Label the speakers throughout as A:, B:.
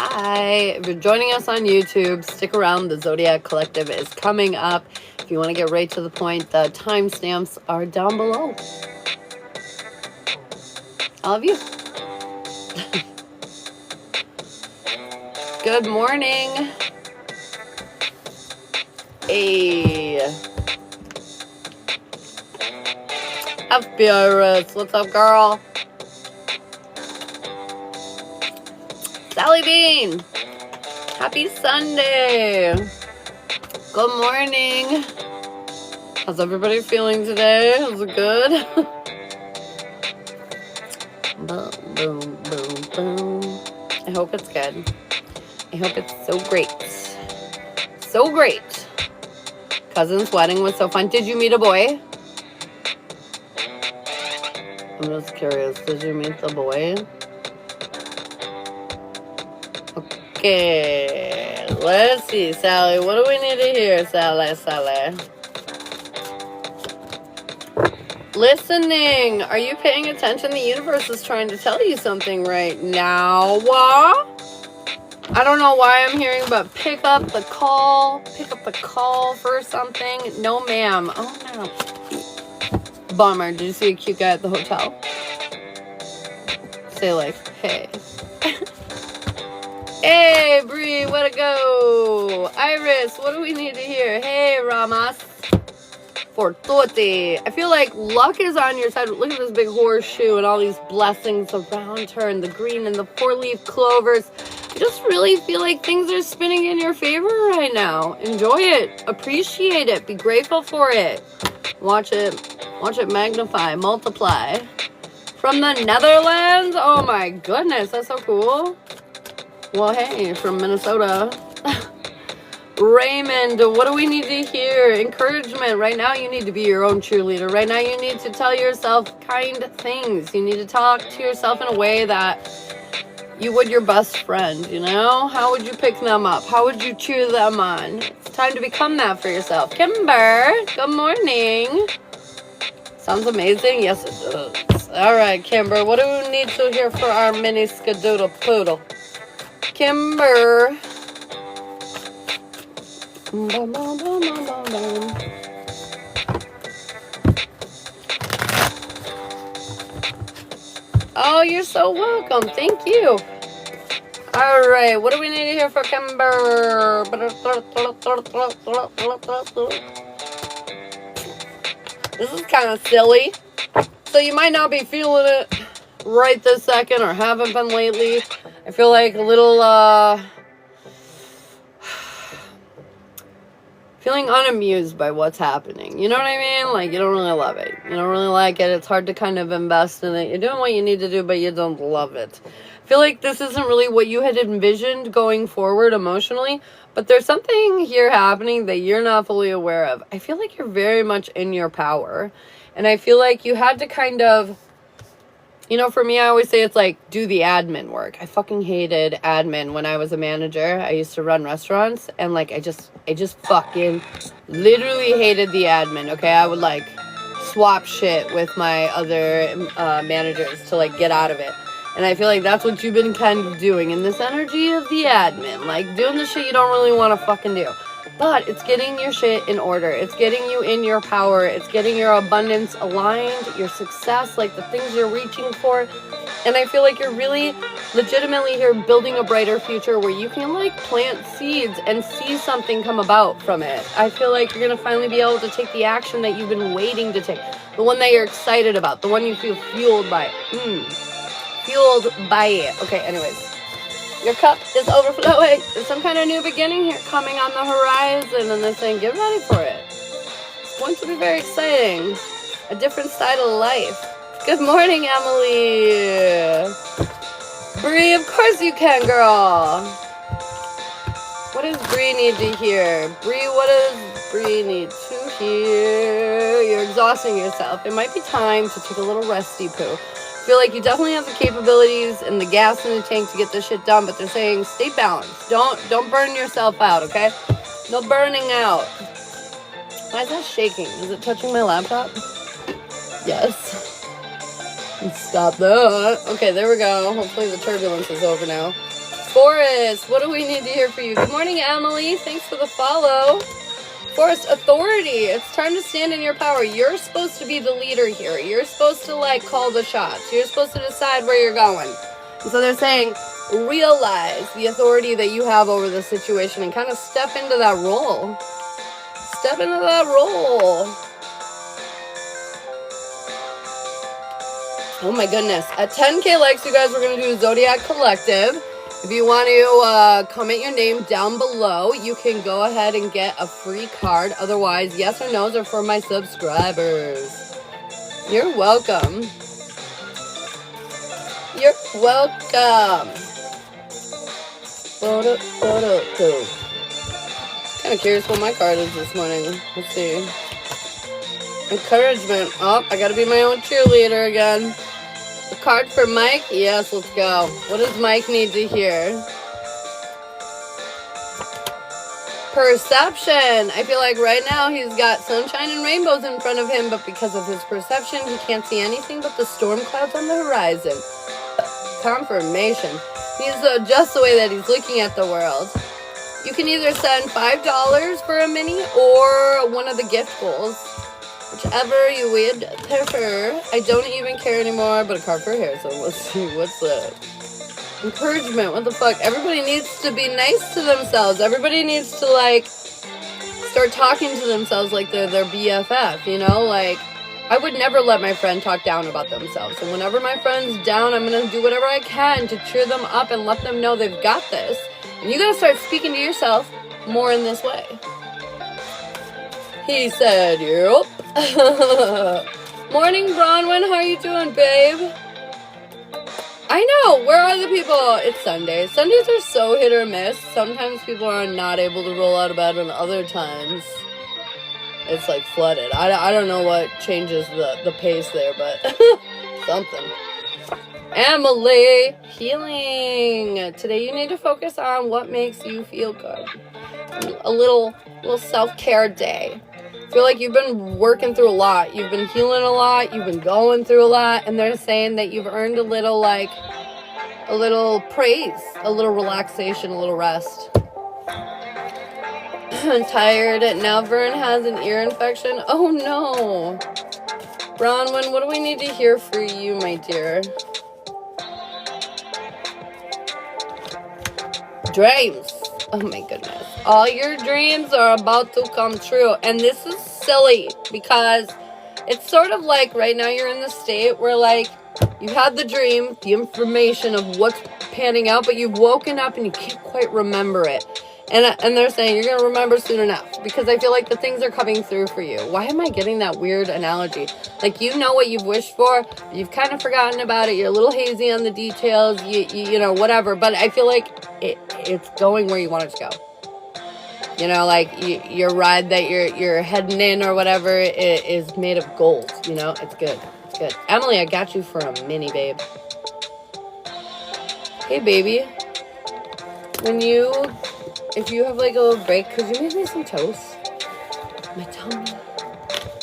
A: Hi. If you're joining us on YouTube, stick around. The Zodiac Collective is coming up. If you want to get right to the point, the timestamps are down below. I love you. Good morning. Hey. Happy Iris. What's up, girl? Sally Bean. Happy Sunday. Good morning. How's everybody feeling today? Is it good? Boom, boom, boom, boom. I hope it's good. I hope it's so great. So great. Cousin's wedding was so fun. Did you meet a boy? I'm just curious. Did you meet the boy? Okay. Let's see, Sally. What do we need to hear, Sally? Listening. Are you paying attention? The universe is trying to tell you something right now. I don't know why I'm hearing, but pick up the call. Pick up the call for something. No, ma'am. Oh, no. Bummer. Did you see a cute guy at the hotel? Say like, hey. Hey, Bree, way to go. Iris, what do we need to hear? Hey, Ramas. Fortuti. I feel like luck is on your side. Look at this big horseshoe and all these blessings around her and the green and the 4-leaf clovers. I just really feel like things are spinning in your favor right now. Enjoy it. Appreciate it. Be grateful for it. Watch it magnify, multiply. From the Netherlands? Oh my goodness, that's so cool. Well, hey, from Minnesota. Raymond, what do we need to hear? Encouragement. Right now, you need to be your own cheerleader. Right now, you need to tell yourself kind things. You need to talk to yourself in a way that you would your best friend, you know? How would you pick them up? How would you cheer them on? It's time to become that for yourself. Kimber, good morning. Sounds amazing. Yes, it does. All right, Kimber, what do we need to hear for our mini skadoodle poodle? Kimber. Oh, you're so welcome. Thank you. All right, what do we need to hear for Kimber? This is kind of silly. So you might not be feeling it right this second or haven't been lately. I feel like a little, feeling unamused by what's happening. You know what I mean? Like, you don't really love it. You don't really like it. It's hard to kind of invest in it. You're doing what you need to do, but you don't love it. I feel like this isn't really what you had envisioned going forward emotionally, but there's something here happening that you're not fully aware of. I feel like you're very much in your power, and I feel like you had to kind of, you know, for me, I always say it's like, do the admin work. I fucking hated admin when I was a manager. I used to run restaurants, and like, I just fucking literally hated the admin, okay? I would like swap shit with my other managers to like get out of it. And I feel like that's what you've been kind of doing in this energy of the admin. Like, doing the shit you don't really want to fucking do. But it's getting your shit in order. It's getting you in your power. It's getting your abundance aligned, your success, like the things you're reaching for. And I feel like you're really legitimately here building a brighter future where you can like plant seeds and see something come about from it. I feel like you're going to finally be able to take the action that you've been waiting to take. The one that you're excited about. The one you feel fueled by. Fueled by it. Okay, anyways. Your cup is overflowing. There's some kind of new beginning here coming on the horizon, and they're saying, get ready for it. It's going to be very exciting. A different side of life. Good morning, Emily. Bree, of course you can, girl. What does Bree need to hear? Bree, what does Bree need to hear? You're exhausting yourself. It might be time to take a little resty poo. I feel like you definitely have the capabilities and the gas in the tank to get this shit done, but they're saying stay balanced. Don't burn yourself out, okay? No burning out. Why is that shaking? Is it touching my laptop? Yes. Stop that. Okay, there we go. Hopefully the turbulence is over now. Forrest, what do we need to hear for you? Good morning, Emily. Thanks for the follow. Forrest, authority. It's time to stand in your power. You're supposed to be the leader here. You're supposed to, like, call the shots. You're supposed to decide where you're going. And so they're saying, realize the authority that you have over the situation and kind of step into that role. Step into that role. Oh my goodness. At 10K likes, you guys, we're going to do Zodiac Collective. If you want to comment your name down below, you can go ahead and get a free card. Otherwise, yes or no's are for my subscribers. You're welcome. You're welcome. Kind of curious what my card is this morning. Let's see. Encouragement. Oh, I got to be my own cheerleader again. A card for Mike? Yes, let's go. What does Mike need to hear? Perception. I feel like right now he's got sunshine and rainbows in front of him, but because of his perception, he can't see anything but the storm clouds on the horizon. Confirmation. He's just the way that he's looking at the world. You can either send $5 for a mini or one of the gift goals. Whichever you would prefer. I don't even care anymore, but a card for hair, so let's see, what's that? Encouragement, what the fuck? Everybody needs to be nice to themselves. Everybody needs to, like, start talking to themselves like they're their BFF, you know? Like, I would never let my friend talk down about themselves. And whenever my friend's down, I'm going to do whatever I can to cheer them up and let them know they've got this. And you got to start speaking to yourself more in this way. He said, yep. Morning, Bronwyn. How are you doing, babe? I know. Where are the people? It's Sunday. Sundays are so hit or miss. Sometimes people are not able to roll out of bed, and other times it's like flooded. I don't know what changes the pace there, but something. Emily, healing. Today you need to focus on what makes you feel good. A little self-care day. I feel like you've been working through a lot. You've been healing a lot. You've been going through a lot. And they're saying that you've earned a little praise, a little relaxation, a little rest. I'm tired. Now Vern has an ear infection. Oh no. Bronwyn, what do we need to hear for you, my dear? Dreams. Oh my goodness. All your dreams are about to come true. And this is silly because it's sort of like right now you're in the state where, like, you had the dream, the information of what's panning out, but you've woken up and you can't quite remember it. And they're saying you're going to remember soon enough because I feel like the things are coming through for you. Why am I getting that weird analogy? Like, you know what you've wished for. You've kind of forgotten about it. You're a little hazy on the details, you know, whatever. But I feel like it's going where you want it to go. You know, like your ride that you're heading in or whatever is made of gold. You know, it's good. It's good. Emily, I got you for a mini, babe. Hey, baby. If you have like a little break, could you make me some toast? My tummy.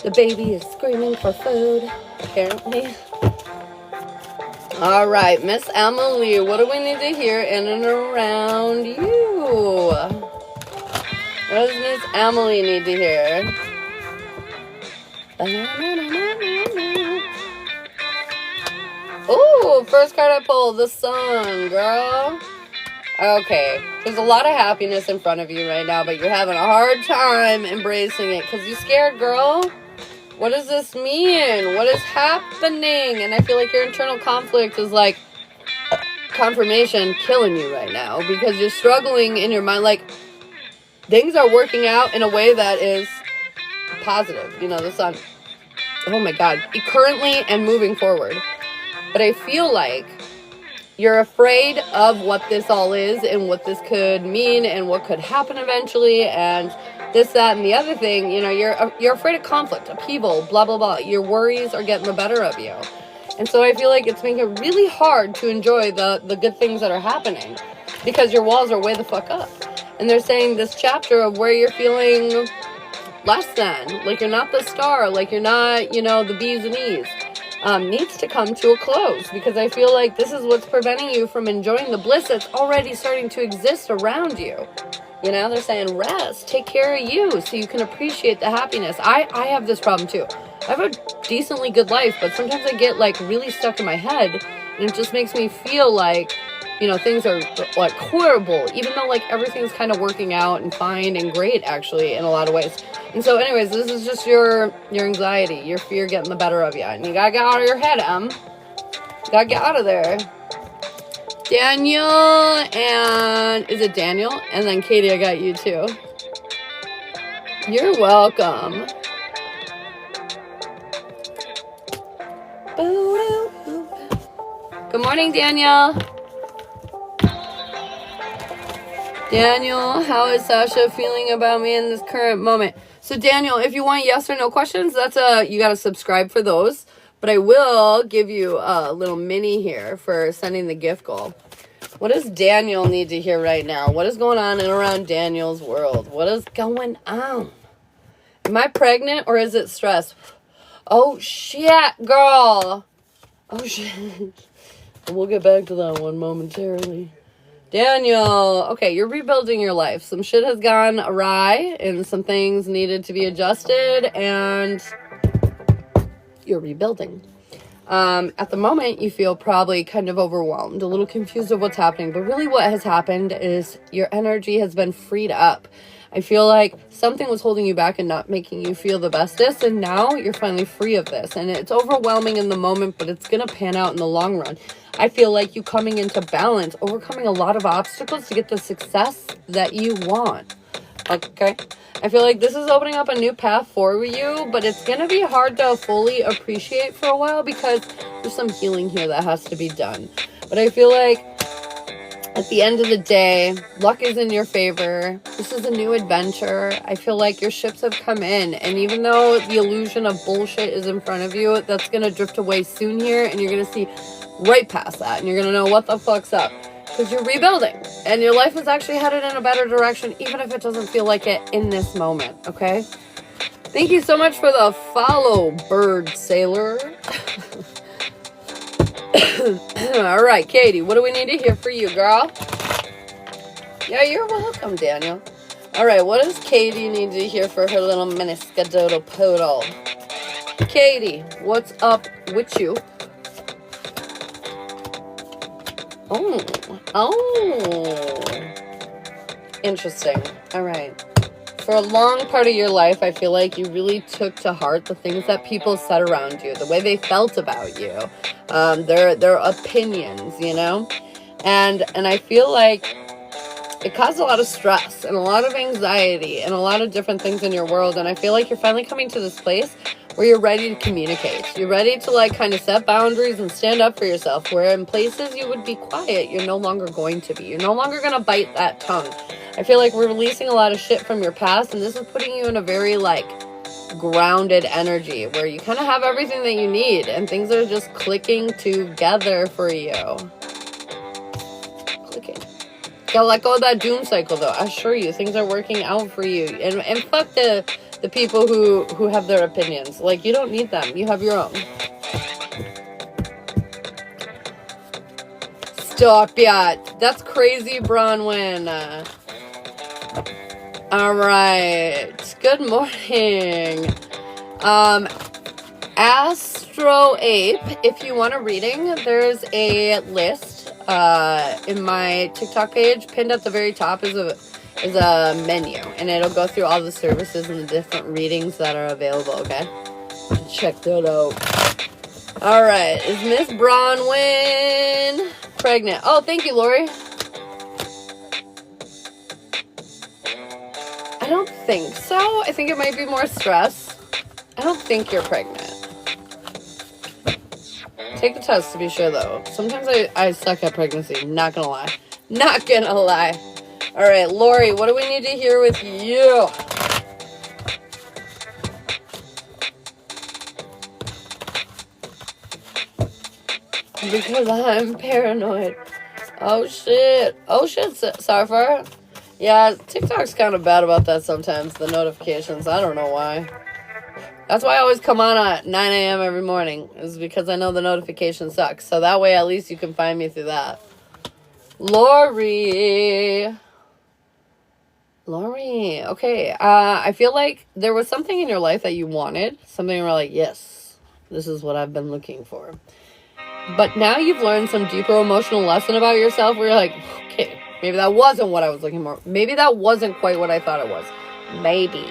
A: The baby is screaming for food, apparently. All right, Miss Emily, what do we need to hear in and around you? What does Miss Emily need to hear? Ooh, first card I pulled, the sun, girl. Okay, there's a lot of happiness in front of you right now, but you're having a hard time embracing it because you're scared, girl. What does this mean? What is happening? And I feel like your internal conflict is like confirmation killing you right now because you're struggling in your mind. Like, things are working out in a way that is positive. You know, the sun. Oh my God. Currently and moving forward. But I feel like you're afraid of what this all is and what this could mean and what could happen eventually and this, that, and the other thing. You know, you're afraid of conflict, upheaval, blah, blah, blah. Your worries are getting the better of you. And so I feel like it's making it really hard to enjoy the good things that are happening because your walls are way the fuck up. And they're saying this chapter of where you're feeling less than, like you're not the star, like you're not, you know, the B's and E's. needs to come to a close, because I feel like this is what's preventing you from enjoying the bliss that's already starting to exist around you. You know, they're saying rest, take care of you so you can appreciate the happiness. I have this problem too. I have a decently good life, but sometimes I get like really stuck in my head, and it just makes me feel like, you know, things are like horrible, even though like everything's kind of working out and fine and great actually in a lot of ways. And so anyways, this is just your anxiety, your fear getting the better of you, and you gotta get out of your head, You gotta get out of there. Daniel, and is it Daniel? And then Katie, I got you too. You're welcome. Good morning, Daniel. Daniel, how is Sasha feeling about me in this current moment? So Daniel, if you want yes or no questions, you got to subscribe for those. But I will give you a little mini here for sending the gift goal. What does Daniel need to hear right now? What is going on in around Daniel's world? What is going on? Am I pregnant or is it stress? Oh, shit, girl. Oh, shit. We'll get back to that one momentarily. Daniel, okay, you're rebuilding your life. Some shit has gone awry and some things needed to be adjusted, and you're rebuilding. At the moment, you feel probably kind of overwhelmed, a little confused of what's happening, but really what has happened is your energy has been freed up. I feel like something was holding you back and not making you feel the bestest, and now you're finally free of this. And it's overwhelming in the moment, but it's going to pan out in the long run. I feel like you coming into balance, overcoming a lot of obstacles to get the success that you want. Okay? I feel like this is opening up a new path for you, but it's going to be hard to fully appreciate for a while because there's some healing here that has to be done. But I feel like at the end of the day, luck is in your favor. This is a new adventure. I feel like your ships have come in, and even though the illusion of bullshit is in front of you, that's going to drift away soon here, and you're going to see right past that, and you're going to know what the fuck's up. Because you're rebuilding, and your life is actually headed in a better direction, even if it doesn't feel like it in this moment, okay? Thank you so much for the follow, Bird Sailor. All right, Katie, what do we need to hear for you, girl? Yeah, you're welcome, Daniel. All right, what does Katie need to hear for her little miniskadoodle poodle? Katie, what's up with you? Oh, interesting. All right. For a long part of your life, I feel like you really took to heart the things that people said around you, the way they felt about you, their opinions, you know? And I feel like it caused a lot of stress and a lot of anxiety and a lot of different things in your world. And I feel like you're finally coming to this place where you're ready to communicate. You're ready to like kind of set boundaries and stand up for yourself, where in places you would be quiet, you're no longer going to be. You're no longer going to bite that tongue. I feel like we're releasing a lot of shit from your past, and this is putting you in a very like grounded energy where you kind of have everything that you need and things are just clicking together for you. Clicking. Gotta let go of that doom cycle though. I assure you, things are working out for you. And fuck the people who have their opinions. Like, you don't need them. You have your own. Stop it. That's crazy, Bronwyn. All right. Good morning. Astro Ape, if you want a reading, there's a list in my TikTok page. Pinned at the very top is a menu, and it'll go through all the services and the different readings that are available, okay? Check that out. All right, is Miss Bronwyn pregnant? Oh, thank you, Lori. I don't think so. I think it might be more stress. I don't think you're pregnant. Take the test to be sure, though. Sometimes I suck at pregnancy. Not gonna lie. Not gonna lie. All right, Lori, what do we need to hear with you? Because I'm paranoid. Oh, shit. Oh, shit, Sarfar. Yeah, TikTok's kind of bad about that sometimes, the notifications. I don't know why. That's why I always come on at 9 a.m. every morning, is because I know the notification sucks. So that way at least you can find me through that. Lori. Okay. I feel like there was something in your life that you wanted. Something you were like, yes, this is what I've been looking for. But now you've learned some deeper emotional lesson about yourself where you're like, okay, maybe that wasn't what I was looking for. Maybe that wasn't quite what I thought it was. Maybe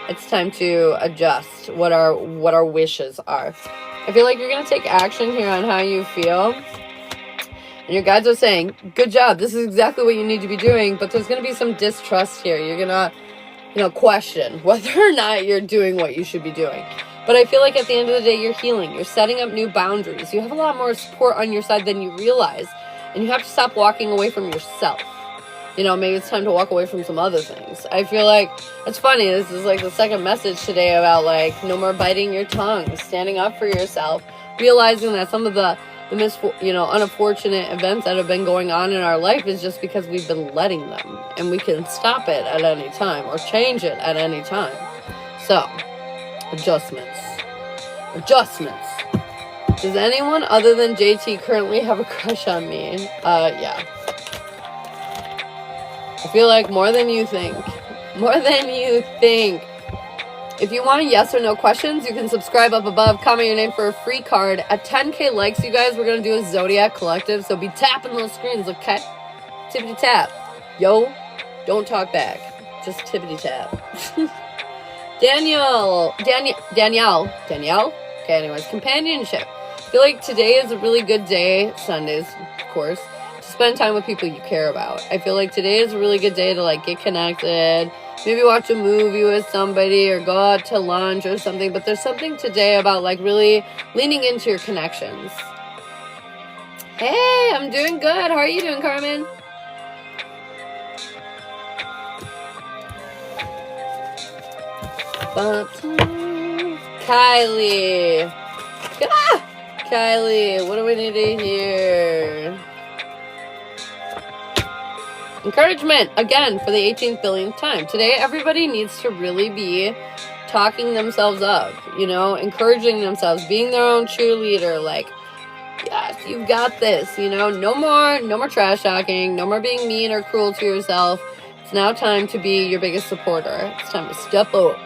A: it's time to adjust what our wishes are. I feel like you're going to take action here on how you feel. And your guides are saying, good job. This is exactly what you need to be doing. But there's going to be some distrust here. You're going to, question whether or not you're doing what you should be doing. But I feel like at the end of the day, you're healing. You're setting up new boundaries. You have a lot more support on your side than you realize. And you have to stop walking away from yourself. Maybe it's time to walk away from some other things. I feel like, it's funny, this is like the second message today about like, no more biting your tongue, standing up for yourself, realizing that some of the unfortunate events that have been going on in our life is just because we've been letting them. And we can stop it at any time or change it at any time. So, adjustments. Does anyone other than JT currently have a crush on me? Yeah. I feel like more than you think. If you want a yes or no questions, you can subscribe up above, comment your name for a free card. At 10K likes, you guys, we're going to do a Zodiac collective, so be tapping those screens, okay? Tippity tap. Yo, don't talk back. Just tippity tap. Danielle. Okay, anyways, companionship. I feel like today is a really good day, Sundays, of course, to spend time with people you care about. I feel like today is a really good day to, like, get connected, maybe watch a movie with somebody or go out to lunch or something. But there's something today about, like, really leaning into your connections. Hey, I'm doing good. How are you doing, Carmen? Kylie. Kylie, what do we need to hear? Encouragement, again, for the 18th billionth time. Today, everybody needs to really be talking themselves up, encouraging themselves, being their own cheerleader, like, yes, you've got this, no more trash talking, no more being mean or cruel to yourself. It's now time to be your biggest supporter. It's time to step up.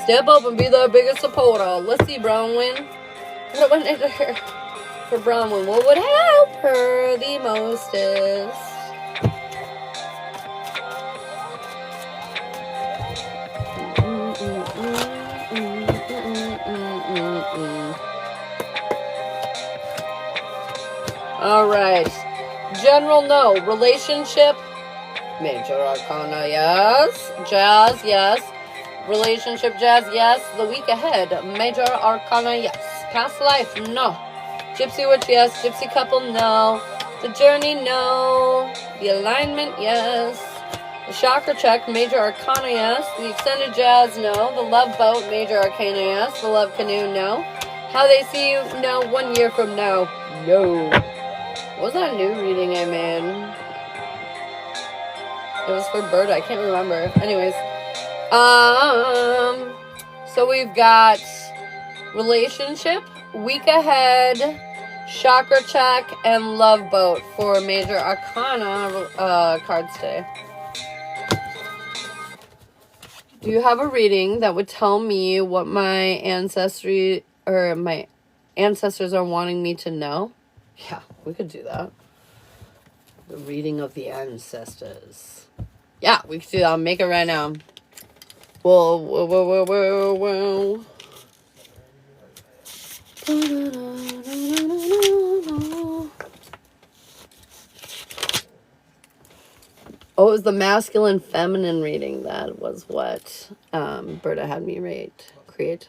A: Step up and be the biggest supporter. Let's see, Bronwyn. What do I need to hear for Bronwyn? What would help her the mostest? All right. General no. Relationship. Major arcana, yes. Jazz, yes. Relationship, jazz, yes. The week ahead. Major arcana, yes. Past life, no. Gypsy witch, yes. Gypsy couple, no. The journey, no. The alignment, yes. The chakra check, major arcana, yes. The extended jazz, no. The love boat, major arcana, yes. The love canoe, no. How they see you, no. 1 year from now, no. What was that new reading I made? It was for Berta. I can't remember. Anyways. So we've got relationship, week ahead, chakra check, and love boat for major arcana cards today. Do you have a reading that would tell me what my ancestors are wanting me to know? Yeah, we could do that. The reading of the ancestors. Yeah, we could do that. I'll make it right now. Whoa. Oh, it was the masculine feminine reading. That was what Berta had me create.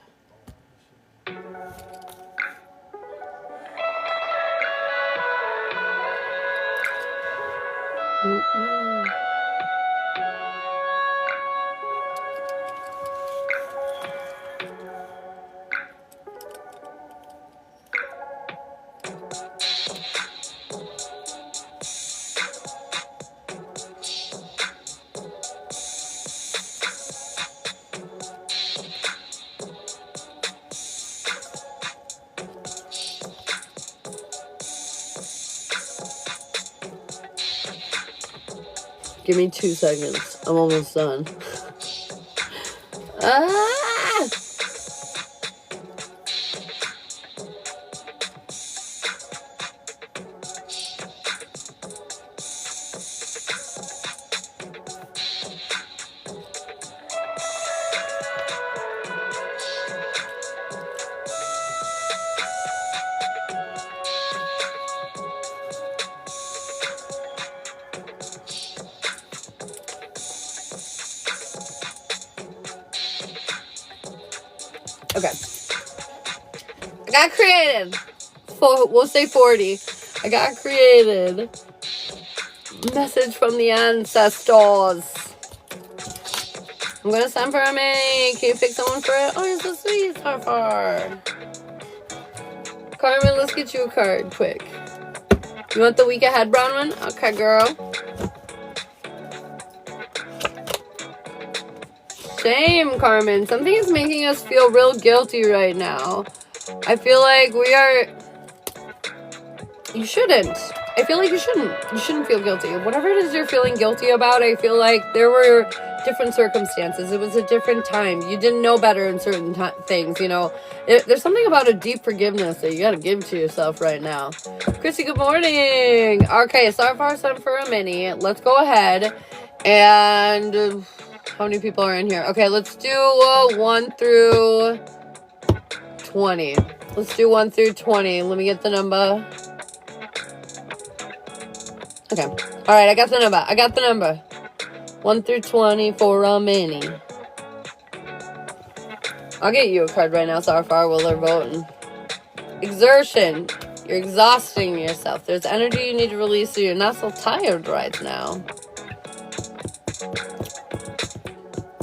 A: Give me 2 seconds. I'm almost done. Ah! Okay. I got created. We'll say 40. I got created. Message from the ancestors. I'm gonna send for a mini. Can you pick someone for it? Oh, you're so sweet, Starfar. Carmen, let's get you a card quick. You want the week ahead brown one? Okay, girl. Shame, Carmen. Something is making us feel real guilty right now. I feel like we are... You shouldn't. I feel like you shouldn't. You shouldn't feel guilty. Whatever it is you're feeling guilty about, I feel like there were different circumstances. It was a different time. You didn't know better in certain things, you know. There's something about a deep forgiveness that you gotta give to yourself right now. Chrissy, good morning. Okay, Starfar sent for a mini. Let's go ahead and... how many people are in here? Okay, let's do 1 through 20. Let's do 1 through 20. Let me get the number. Okay. Alright, I got the number. 1 through 20 for a mini. I'll get you a card right now, Starfar, while they're voting. Exertion. You're exhausting yourself. There's energy you need to release so you're not so tired right now.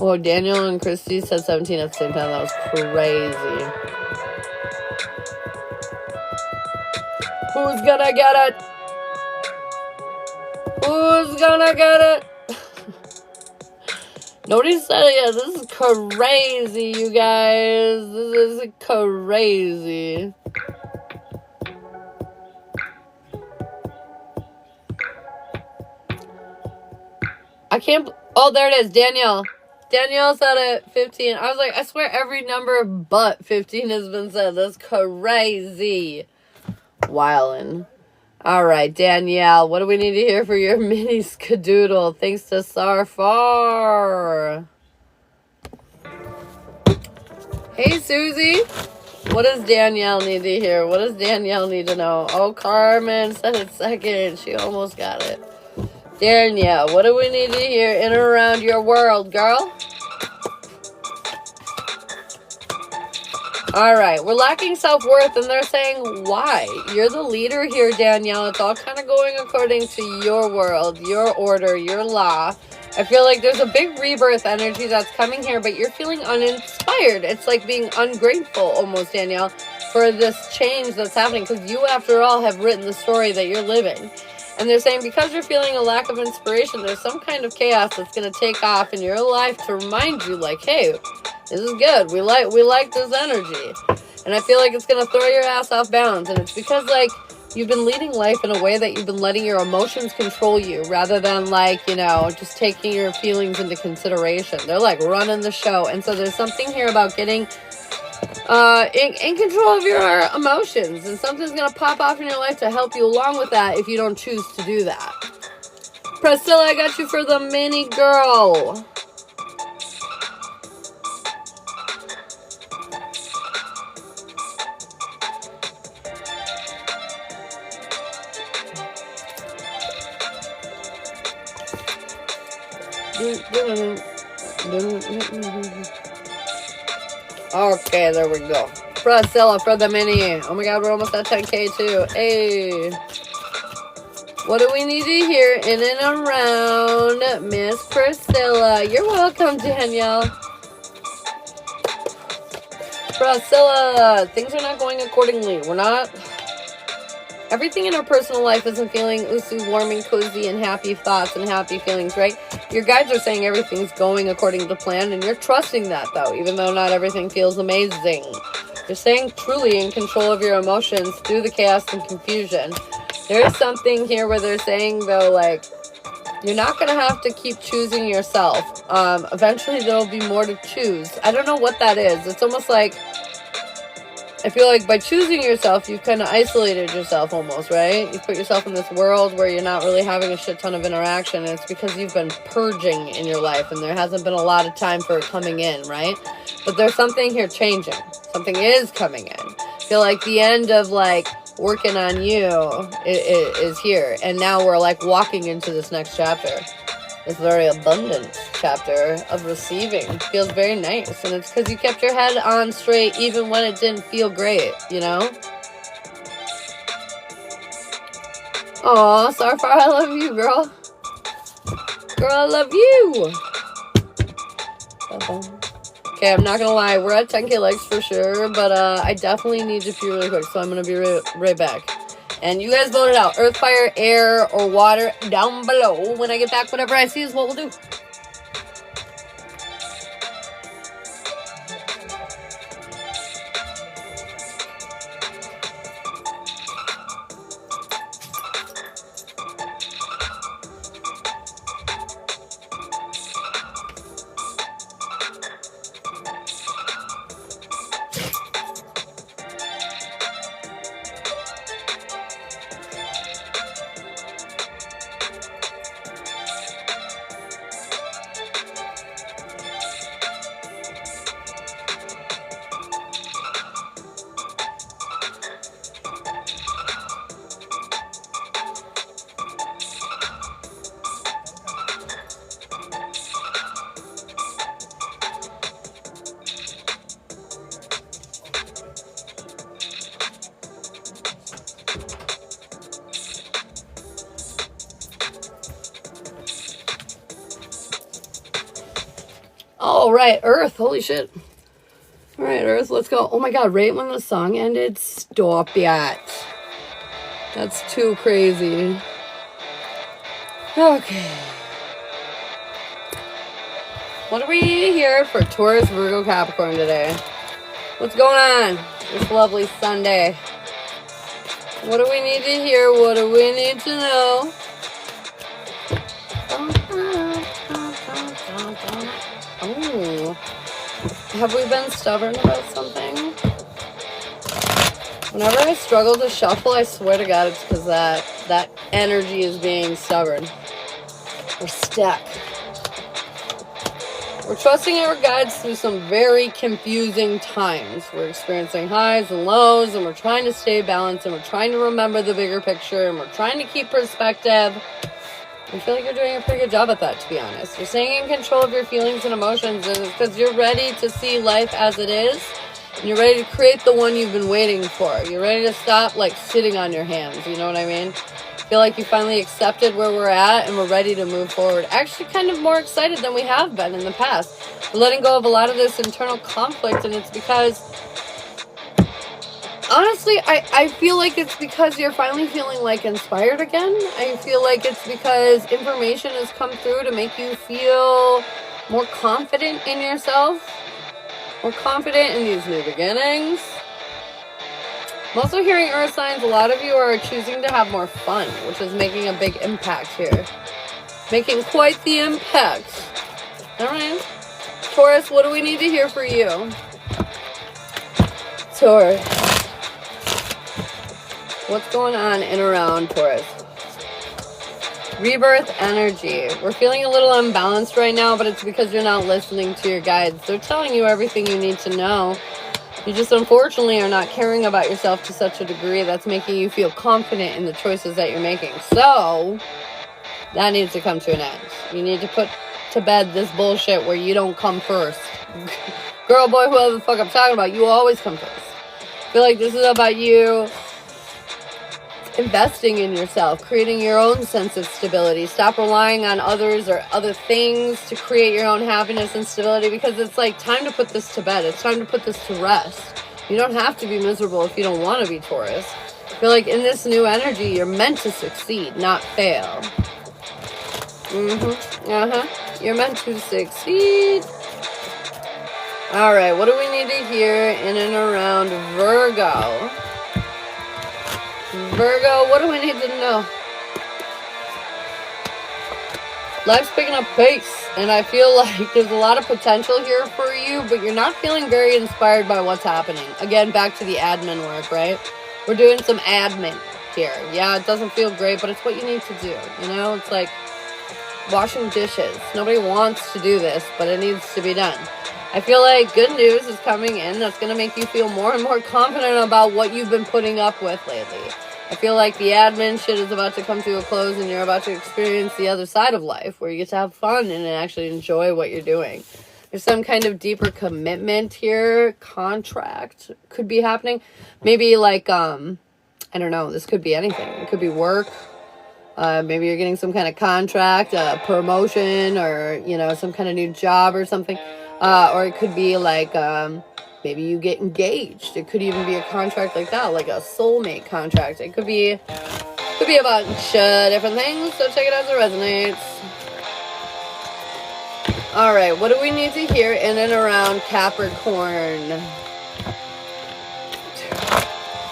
A: Oh, Daniel and Christy said 17 at the same time. That was crazy. Who's gonna get it? Who's gonna get it? Nobody said it yet. This is crazy, you guys. This is crazy. I can't... Oh, there it is. Danielle. Danielle said it, 15. I was like, I swear every number but 15 has been said. That's crazy. Wildin'. All right, Danielle, what do we need to hear for your mini skadoodle? Thanks to Starfar. Hey, Susie. What does Danielle need to hear? What does Danielle need to know? Oh, Carmen said it second. She almost got it. Danielle, what do we need to hear in and around your world, girl? Alright, we're lacking self-worth, and they're saying, why? You're the leader here, Danielle. It's all kind of going according to your world, your order, your law. I feel like there's a big rebirth energy that's coming here, but you're feeling uninspired. It's like being ungrateful, almost, Danielle, for this change that's happening, because you, after all, have written the story that you're living. And they're saying because you're feeling a lack of inspiration, there's some kind of chaos that's going to take off in your life to remind you, like, hey, this is good. We like this energy. And I feel like it's going to throw your ass off balance. And it's because, like, you've been leading life in a way that you've been letting your emotions control you rather than, like, you know, just taking your feelings into consideration. They're, like, running the show. And so there's something here about getting... in control of your emotions, and something's gonna pop off in your life to help you along with that if you don't choose to do that. Priscilla, I got you for the mini girl. Okay, there we go. Priscilla for the mini. Oh my god, we're almost at 10K too. Hey. What do we need to hear in and around Miss Priscilla? You're welcome, Danielle. Priscilla, things are not going accordingly. We're not... Everything in our personal life isn't feeling oozy, warm, and cozy, and happy thoughts and happy feelings, right? Your guides are saying everything's going according to plan, and you're trusting that, though, even though not everything feels amazing. You're staying truly in control of your emotions through the chaos and confusion. There is something here where they're saying, though, like, You're not going to have to keep choosing yourself. Eventually, there will be more to choose. I don't know what that is. It's almost like, I feel like by choosing yourself, you've kind of isolated yourself almost, right? You put yourself in this world where you're not really having a shit ton of interaction. And it's because you've been purging in your life and there hasn't been a lot of time for it coming in, right? But there's something here changing. Something is coming in. I feel like the end of like working on you is here. And now we're like walking into this next chapter. This very abundant chapter of receiving. Feels very nice. And it's because you kept your head on straight even when it didn't feel great, you know? Aw, Starfire, I love you, girl. Girl, I love you. Okay, I'm not gonna lie. We're at 10K likes for sure. But I definitely need to pee really quick. So I'm gonna be right back. And you guys voted out earth, fire, air, or water down below. When I get back, whatever I see is what we'll do. All right, Earth. Holy shit. All right, Earth, let's go. Oh my God, right when the song ended, stop it. That's too crazy. Okay. What are we here for Taurus, Virgo, Capricorn today? What's going on this lovely Sunday? What do we need to hear? What do we need to know? Oh, have we been stubborn about something? Whenever I struggle to shuffle, I swear to God, it's because that energy is being stubborn. We're stuck. We're trusting our guides through some very confusing times. We're experiencing highs and lows, and we're trying to stay balanced, and we're trying to remember the bigger picture, and we're trying to keep perspective. I feel like you're doing a pretty good job at that, to be honest. You're staying in control of your feelings and emotions, and it's because you're ready to see life as it is, and you're ready to create the one you've been waiting for. You're ready to stop, like, sitting on your hands, you know what I mean? I feel like you finally accepted where we're at, and we're ready to move forward. Actually, kind of more excited than we have been in the past. We're letting go of a lot of this internal conflict, and it's because... honestly, I feel like it's because you're finally feeling, like, inspired again. I feel like it's because information has come through to make you feel more confident in yourself. More confident in these new beginnings. I'm also hearing earth signs. A lot of you are choosing to have more fun, which is making a big impact here. Making quite the impact. Alright. Taurus, what do we need to hear for you? Taurus. What's going on in around Taurus? Rebirth energy. We're feeling a little unbalanced right now, but it's because you're not listening to your guides. They're telling you everything you need to know. You just unfortunately are not caring about yourself to such a degree that's making you feel confident in the choices that you're making. So, that needs to come to an end. You need to put to bed this bullshit where you don't come first. Girl, boy, whoever the fuck I'm talking about, you always come first. I feel like this is about you investing in yourself, creating your own sense of stability. Stop relying on others or other things to create your own happiness and stability, because it's like time to put this to bed. It's time to put this to rest. You don't have to be miserable if you don't want to be, Taurus. I feel like in this new energy, you're meant to succeed, not fail. You're meant to succeed. Alright, what do we need to hear in and around Virgo? Virgo, what do we need to know? Life's picking up pace, and I feel like there's a lot of potential here for you, but you're not feeling very inspired by what's happening. Again, back to the admin work, right? We're doing some admin here. Yeah, it doesn't feel great, but it's what you need to do, you know? It's like washing dishes. Nobody wants to do this, but it needs to be done. I feel like good news is coming in that's going to make you feel more and more confident about what you've been putting up with lately. I feel like the admin shit is about to come to a close and you're about to experience the other side of life where you get to have fun and actually enjoy what you're doing. There's some kind of deeper commitment here. Contract could be happening. Maybe like, I don't know, this could be anything. It could be work. Maybe you're getting some kind of contract, promotion, or, you know, some kind of new job or something. Or it could be like, maybe you get engaged. It could even be a contract like that, like a soulmate contract. It could be a bunch of different things, so check it out as it resonates. Alright, what do we need to hear in and around Capricorn?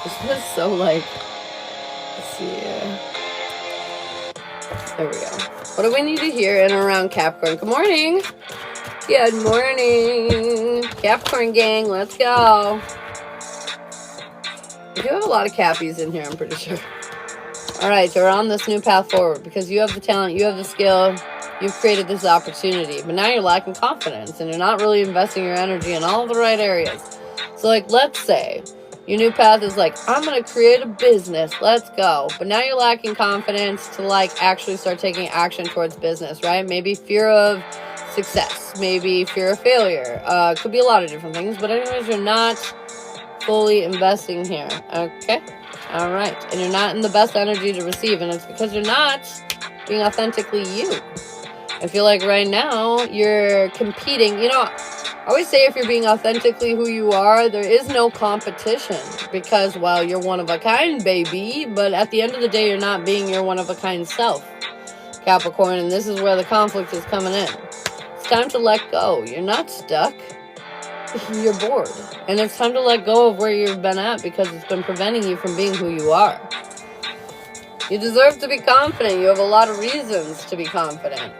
A: This is so like, let's see here. There we go. What do we need to hear in and around Capricorn? Good morning. Good morning. Capricorn gang, let's go. We do have a lot of Cappies in here, I'm pretty sure. Alright, you're on this new path forward because you have the talent, you have the skill, you've created this opportunity, but now you're lacking confidence and you're not really investing your energy in all the right areas. So like, let's say your new path is like, I'm going to create a business, let's go. But now you're lacking confidence to like actually start taking action towards business, right? Maybe fear of success, maybe fear of failure. Could be a lot of different things, but anyways, you're not fully investing here, okay? All right, and you're not in the best energy to receive, and it's because you're not being authentically you. I feel like right now you're competing. You know, I always say if you're being authentically who you are, there is no competition because, well, you're one of a kind, baby, but at the end of the day, you're not being your one of a kind self, Capricorn, and this is where the conflict is coming in. It's time to let go. You're not stuck. You're bored. And it's time to let go of where you've been at because it's been preventing you from being who you are. You deserve to be confident. You have a lot of reasons to be confident.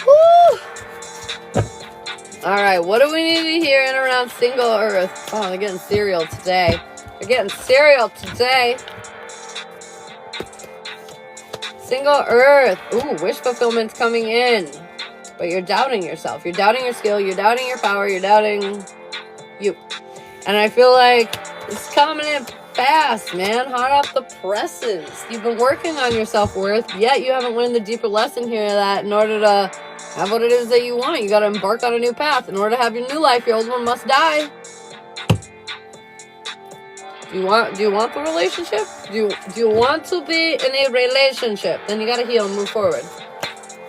A: Woo! Alright, what do we need to hear in around single earth? Oh, they're getting cereal today. They're getting cereal today. Single earth. Ooh, wish fulfillment's coming in. But you're doubting yourself. You're doubting your skill. You're doubting your power. You're doubting you. And I feel like it's coming in fast, man. Hot off the presses. You've been working on your self-worth, yet you haven't learned the deeper lesson here that in order to have what it is that you want, you got to embark on a new path. In order to have your new life, your old one must die. Do you want the relationship? Do you want to be in a relationship? Then you got to heal and move forward.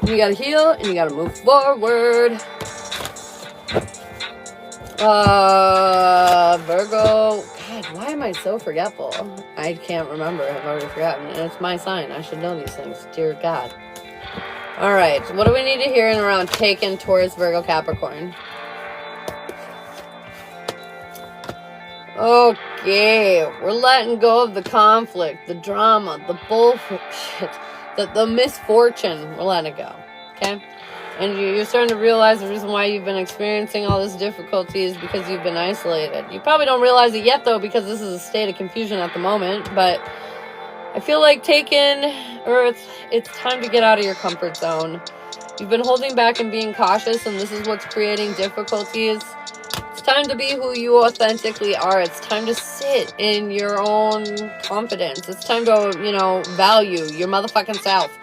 A: You gotta heal and you gotta move forward. Virgo. God, why am I so forgetful? I can't remember. I've already forgotten. And it's my sign. I should know these things. Dear God. Alright, what do we need to hear in around Taken, Taurus, Virgo, Capricorn? Okay, we're letting go of the conflict, the drama, the bullshit. The misfortune, we're letting it go, okay? And you're starting to realize the reason why you've been experiencing all this difficulty is because you've been isolated. You probably don't realize it yet, though, because this is a state of confusion at the moment, but I feel like it's time to get out of your comfort zone. You've been holding back and being cautious, and this is what's creating difficulties. It's time to be who you authentically are. It's time to sit in your own confidence. It's time to, you know, value your motherfucking self.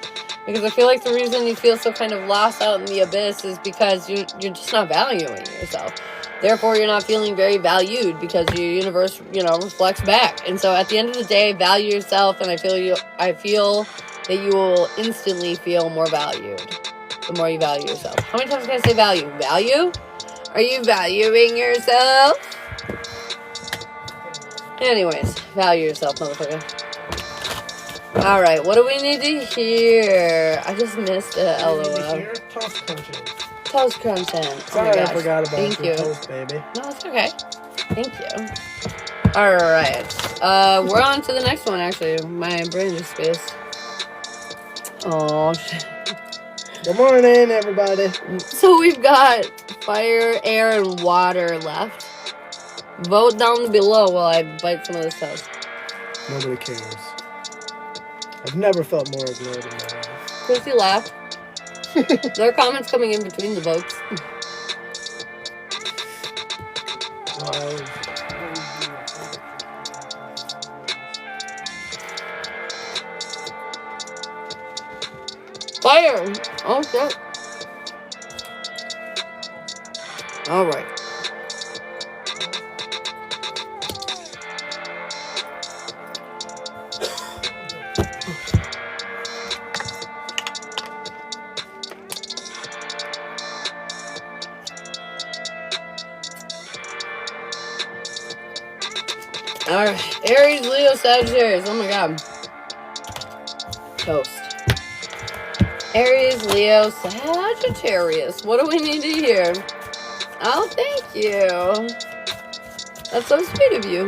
A: Because I feel like the reason you feel so kind of lost out in the abyss is because you're just not valuing yourself. Therefore, you're not feeling very valued because your universe, you know, reflects back. And so at the end of the day, value yourself, and I feel that you will instantly feel more valued the more you value yourself. How many times can I say value? Value? Are you valuing yourself? Anyways, value yourself, motherfucker. Alright, what do we need to hear? I just missed it, LOL.
B: Toast crunching.
A: Toast crunching.
B: Sorry, I forgot about
A: Thank you.
B: Toast, baby.
A: No, it's okay. Thank you. Alright. We're on to the next one, actually. My brain just spaced. Oh, shit.
B: Good morning, everybody.
A: So we've got fire, air, and water left. Vote down below while I bite some of this toast.
B: Nobody cares. I've never felt more ignored in my life.
A: Chrissy laughed. There are comments coming in between the votes. Fire! Oh shit. Alright. Alright. Aries, Leo, Sagittarius. Oh my god. Toast. Aries, Leo, Sagittarius. What do we need to hear? Oh, thank you. That's so sweet of you.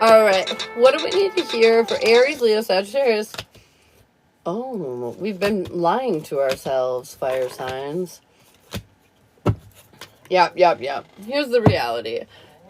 A: Alright. What do we need to hear for Aries, Leo, Sagittarius? Oh, we've been lying to ourselves, fire signs. Yep. Here's the reality.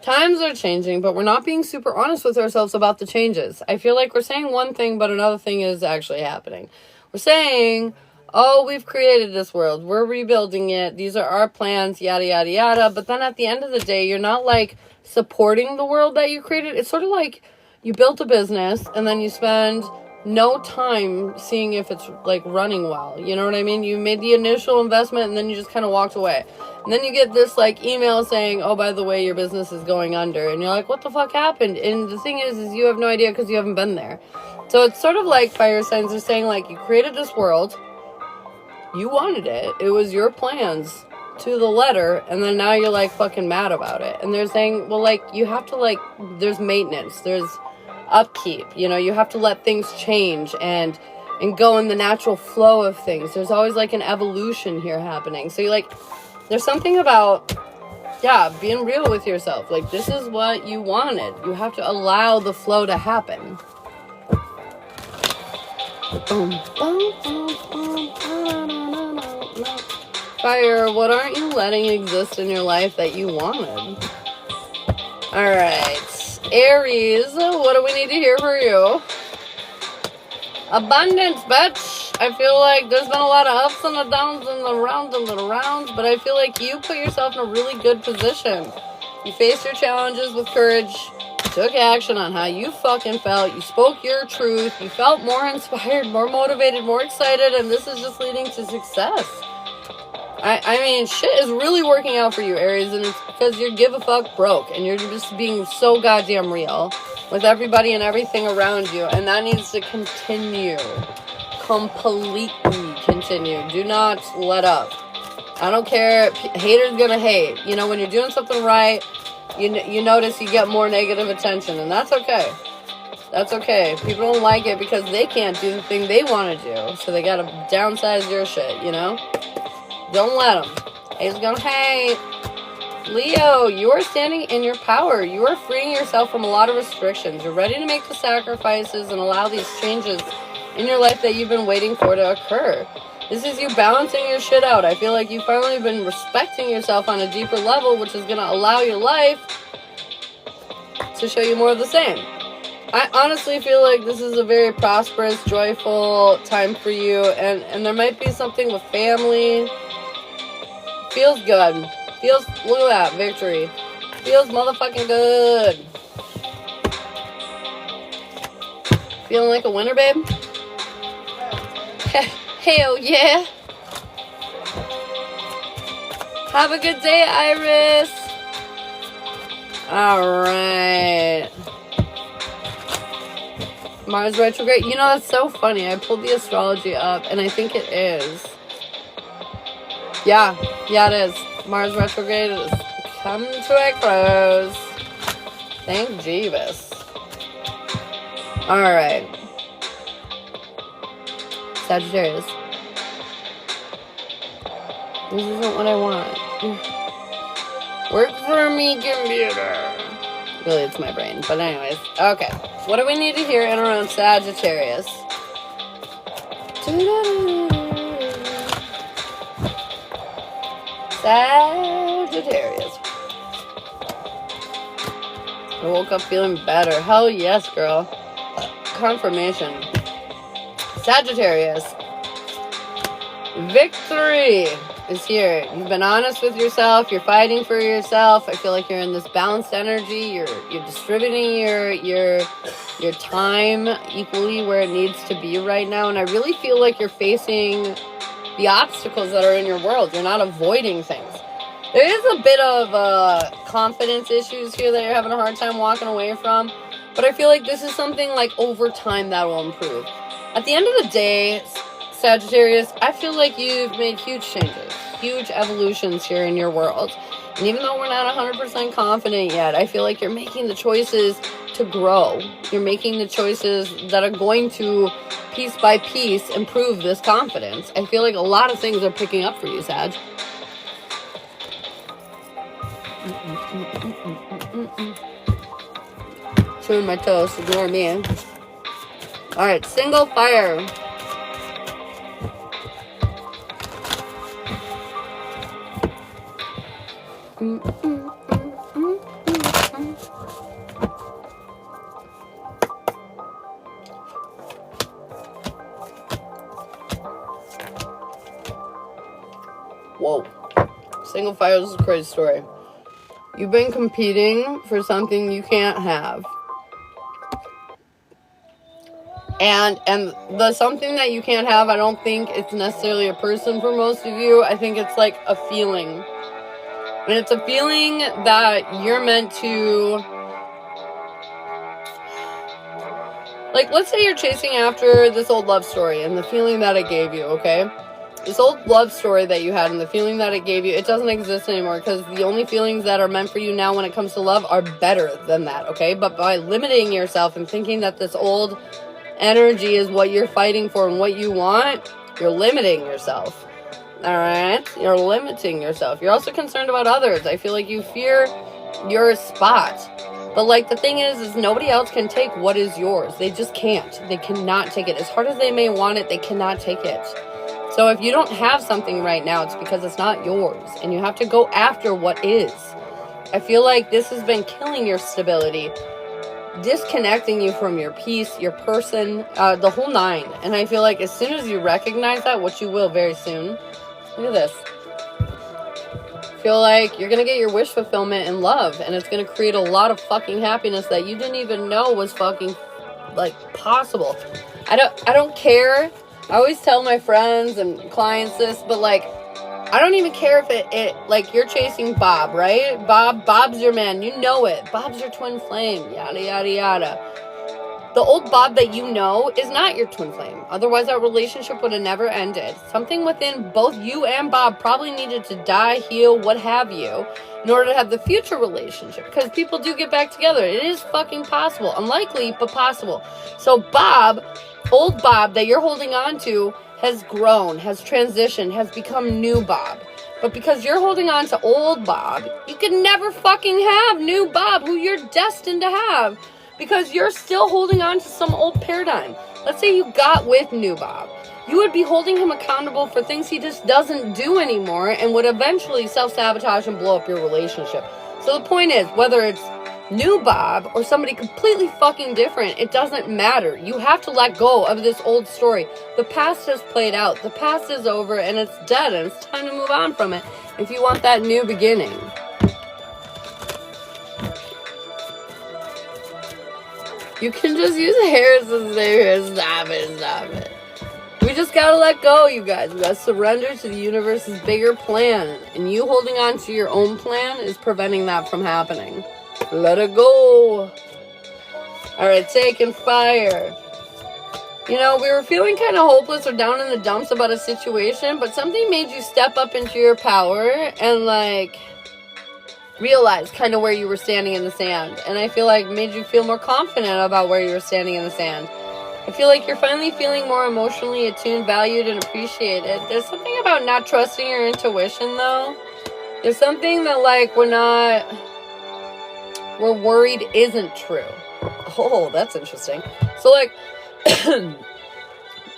A: Times are changing, but we're not being super honest with ourselves about the changes. I feel like we're saying one thing, but another thing is actually happening. We're saying, oh, we've created this world. We're rebuilding it. These are our plans, yada, yada, yada. But then at the end of the day, you're not, like, supporting the world that you created. It's sort of like you built a business, and then you spend no time seeing if it's, like, running well. You know what I mean? You made the initial investment, and then you just kind of walked away. And then you get this, like, email saying, oh, by the way, your business is going under. And you're like, what the fuck happened? And the thing is you have no idea because you haven't been there. So it's sort of like fire signs are saying, like, you created this world. You wanted it. It was your plans to the letter. And then now you're, like, fucking mad about it. And they're saying, well, like, you have to, like, there's maintenance. There's upkeep. You know, you have to let things change and go in the natural flow of things. There's always, like, an evolution here happening. So you're like... There's something about, being real with yourself. Like, this is what you wanted. You have to allow the flow to happen. Fire, what aren't you letting exist in your life that you wanted? Alright. Aries, what do we need to hear for you? Abundance, bitch. I feel like there's been a lot of ups and the downs and the rounds, but I feel like you put yourself in a really good position. You faced your challenges with courage. You took action on how you fucking felt. You spoke your truth. You felt more inspired, more motivated, more excited, and this is just leading to success. I mean, shit is really working out for you, Aries, and it's because you're give a fuck broke, and you're just being so goddamn real with everybody and everything around you, and that needs to continue. Completely continue. Do not let up. I don't care. Haters gonna hate. You know, when you're doing something right, you notice you get more negative attention, and that's okay. That's okay. People don't like it because they can't do the thing they want to do, so they gotta downsize your shit, you know? Don't let them. Haters gonna hate. Leo, you are standing in your power. You are freeing yourself from a lot of restrictions. You're ready to make the sacrifices and allow these changes in your life that you've been waiting for to occur. This is you balancing your shit out. I feel like you've finally been respecting yourself on a deeper level, which is going to allow your life to show you more of the same. I honestly feel like this is a very prosperous, joyful time for you, and there might be something with family. Feels good. Feels, look at that, victory. Feels motherfucking good. Feeling like a winner, babe? Hell yeah. Have a good day, Iris. Alright. Mars retrograde. You know, that's so funny. I pulled the astrology up, and I think it is. Yeah, it is. Mars retrograde is come to a close. Thank Jeebus. Alright. Sagittarius. This isn't what I want. Work for me, computer. Really, it's my brain. But anyways. Okay. What do we need to hear in around Sagittarius? Sagittarius. I woke up feeling better. Hell yes, girl. Confirmation. Sagittarius. Victory is here. You've been honest with yourself. You're fighting for yourself. I feel like you're in this balanced energy. You're distributing your time equally where it needs to be right now. And I really feel like you're facing the obstacles that are in your world. You're not avoiding things. There is a bit of confidence issues here that you're having a hard time walking away from. But I feel like this is something like over time that will improve. At the end of the day, Sagittarius, I feel like you've made huge changes, huge evolutions here in your world. And even though we're not 100% confident yet, I feel like you're making the choices to grow. You're making the choices that are going to, piece by piece, improve this confidence. I feel like a lot of things are picking up for you, Sag. Chewing my toast, ignore me. Alright, single fire. Whoa. Single fire is a crazy story. You've been competing for something you can't have. And the something that you can't have, I don't think it's necessarily a person for most of you. I think it's like a feeling. And it's a feeling that you're meant to... Like, let's say you're chasing after this old love story and the feeling that it gave you, okay? This old love story that you had and the feeling that it gave you, it doesn't exist anymore because the only feelings that are meant for you now when it comes to love are better than that, okay? But by limiting yourself and thinking that this old energy is what you're fighting for and what you want, you're limiting yourself. Alright? You're limiting yourself. You're also concerned about others. I feel like you fear your spot. But like the thing is nobody else can take what is yours. They just can't. They cannot take it. As hard as they may want it, they cannot take it. So if you don't have something right now, it's because it's not yours. And you have to go after what is. I feel like this has been killing your stability, disconnecting you from your peace, your person, the whole nine. And I feel like as soon as you recognize that, which you will very soon, look at this. I feel like you're going to get your wish fulfillment in love. And it's going to create a lot of fucking happiness that you didn't even know was fucking, like, possible. I don't care. I always tell my friends and clients this, but like, I don't even care if it like you're chasing Bob, right? Bob's your man. You know it. Bob's your twin flame. Yada, yada, yada. The old Bob that you know is not your twin flame. Otherwise, that relationship would have never ended. Something within both you and Bob probably needed to die, heal, what have you, in order to have the future relationship. Because people do get back together. It is fucking possible. Unlikely, but possible. So Bob, old Bob that you're holding on to, has grown, has transitioned, has become new Bob. But because you're holding on to old Bob, you can never fucking have new Bob, who you're destined to have. Because you're still holding on to some old paradigm. Let's say you got with new Bob. You would be holding him accountable for things he just doesn't do anymore and would eventually self-sabotage and blow up your relationship. So the point is, whether it's new Bob or somebody completely fucking different, it doesn't matter. You have to let go of this old story. The past has played out. The past is over and it's dead and it's time to move on from it if you want that new beginning. You can just use hairs as there. Stop it. We just gotta let go, you guys. We gotta surrender to the universe's bigger plan. And you holding on to your own plan is preventing that from happening. Let it go. Alright, taking fire. You know, we were feeling kind of hopeless or down in the dumps about a situation, but something made you step up into your power and, like, realize kind of where you were standing in the sand. And I feel like made you feel more confident about where you were standing in the sand. I feel like you're finally feeling more emotionally attuned, valued, and appreciated. There's something about not trusting your intuition, though. There's something that, like, we're worried isn't true. Oh, that's interesting. So, like,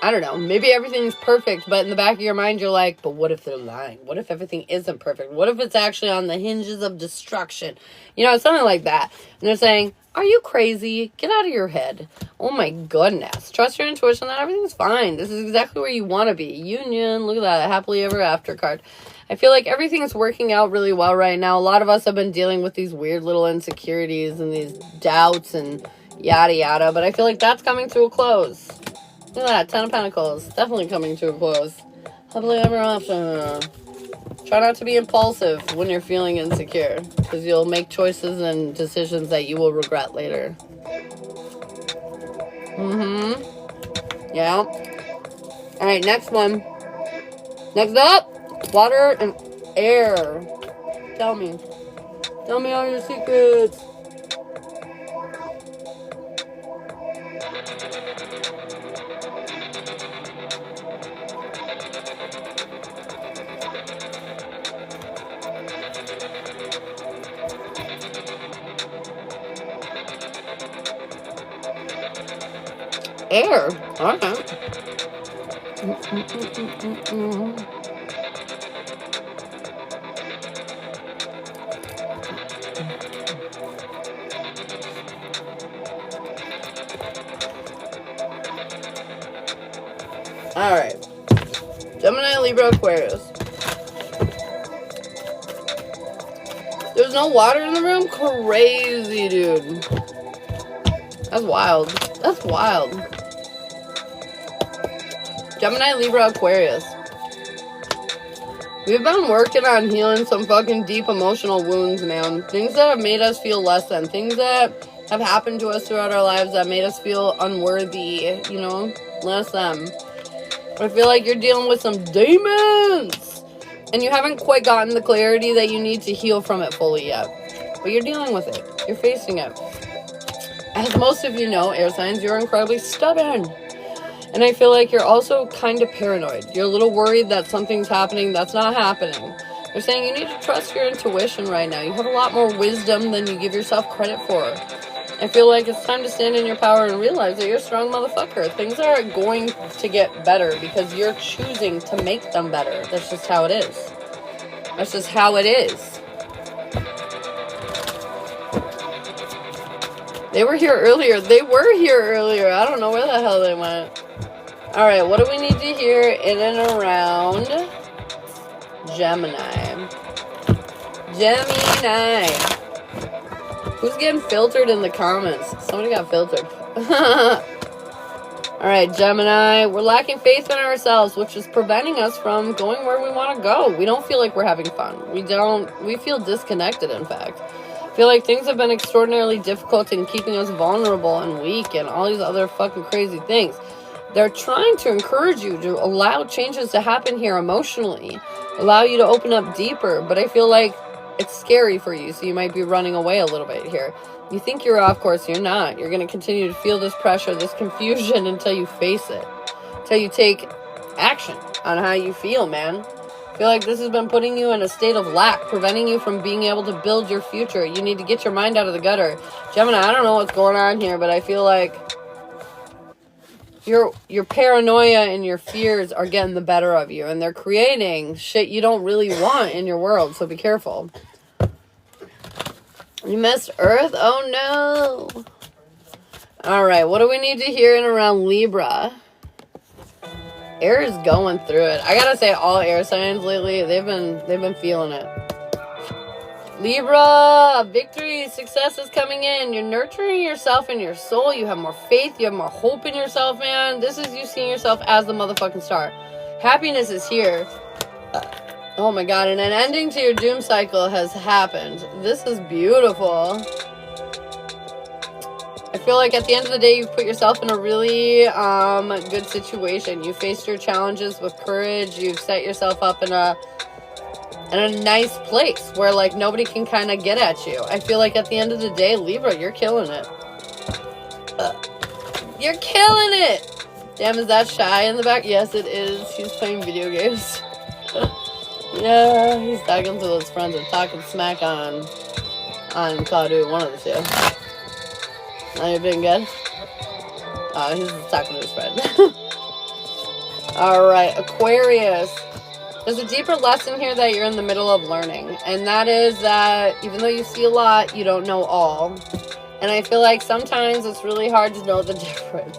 A: I don't know, maybe everything's perfect, but in the back of your mind, you're like, but what if they're lying? What if everything isn't perfect? What if it's actually on the hinges of destruction? You know, something like that. And they're saying, are you crazy? Get out of your head. Oh my goodness. Trust your intuition that everything's fine. This is exactly where you want to be. Union, look at that, happily ever after card. I feel like everything's working out really well right now. A lot of us have been dealing with these weird little insecurities and these doubts and yada yada, but I feel like that's coming to a close. Look at that, 10 of Pentacles. Definitely coming to a close. Happily ever after. Try not to be impulsive when you're feeling insecure, because you'll make choices and decisions that you will regret later. Yeah. Alright, next one. Next up, water and air. Tell me. Tell me all your secrets. Air. Alright. Alright. Gemini, Libra, Aquarius. There's no water in the room? Crazy, dude. That's wild. That's wild. Gemini, Libra, Aquarius. We've been working on healing some fucking deep emotional wounds, man. Things that have made us feel less than. Things that have happened to us throughout our lives that made us feel unworthy, you know? Less than. I feel like you're dealing with some demons. And you haven't quite gotten the clarity that you need to heal from it fully yet. But you're dealing with it. You're facing it. As most of you know, air signs, you're incredibly stubborn. And I feel like you're also kind of paranoid. You're a little worried that something's happening that's not happening. They're saying you need to trust your intuition right now. You have a lot more wisdom than you give yourself credit for. I feel like it's time to stand in your power and realize that you're a strong motherfucker. Things are going to get better because you're choosing to make them better. That's just how it is. That's just how it is. They were here earlier. They were here earlier. I don't know where the hell they went. Alright, what do we need to hear in and around Gemini? Gemini. Who's getting filtered in the comments? Somebody got filtered. Alright, Gemini. We're lacking faith in ourselves, which is preventing us from going where we want to go. We don't feel like we're having fun. We feel disconnected, in fact. I feel like things have been extraordinarily difficult in keeping us vulnerable and weak and all these other fucking crazy things. They're trying to encourage you to allow changes to happen here emotionally, allow you to open up deeper, but I feel like it's scary for you, so you might be running away a little bit here. You think you're off course, you're not. You're going to continue to feel this pressure, this confusion until you face it, until you take action on how you feel, man. I feel like this has been putting you in a state of lack, preventing you from being able to build your future. You need to get your mind out of the gutter. Gemini, I don't know what's going on here, but I feel like your paranoia and your fears are getting the better of you, and they're creating shit you don't really want in your world, so be careful. You missed Earth? Oh no. Alright, what do we need to hear in around Libra? Air is going through it. I gotta say, all air signs lately, they've been feeling it. Libra, victory, success is coming in. You're nurturing yourself and your soul. You have more faith. You have more hope in yourself, man. This is you seeing yourself as the motherfucking star. Happiness is here. Oh my god, and an ending to your doom cycle has happened. This is beautiful. I feel like at the end of the day, you've put yourself in a really good situation. You faced your challenges with courage. You've set yourself up in a nice place where, like, nobody can kind of get at you. I feel like at the end of the day, Libra, you're killing it. You're killing it! Damn, is that Shy in the back? Yes, it is. He's playing video games. Yeah, he's talking to his friends or talking smack on Call of Duty, one of the two. Now you're doing good? Oh, he's talking to his friend. All right, Aquarius. There's a deeper lesson here that you're in the middle of learning. And that is that even though you see a lot, you don't know all. And I feel like sometimes it's really hard to know the difference.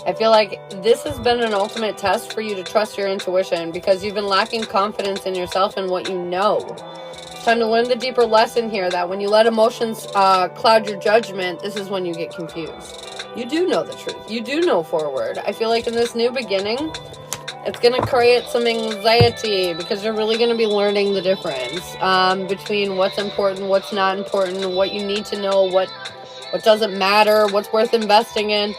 A: I feel like this has been an ultimate test for you to trust your intuition because you've been lacking confidence in yourself and what you know. It's time to learn the deeper lesson here that when you let emotions cloud your judgment, this is when you get confused. You do know the truth. You do know forward. I feel like in this new beginning, it's going to create some anxiety because you're really going to be learning the difference between what's important, what's not important, what you need to know, what doesn't matter, what's worth investing in.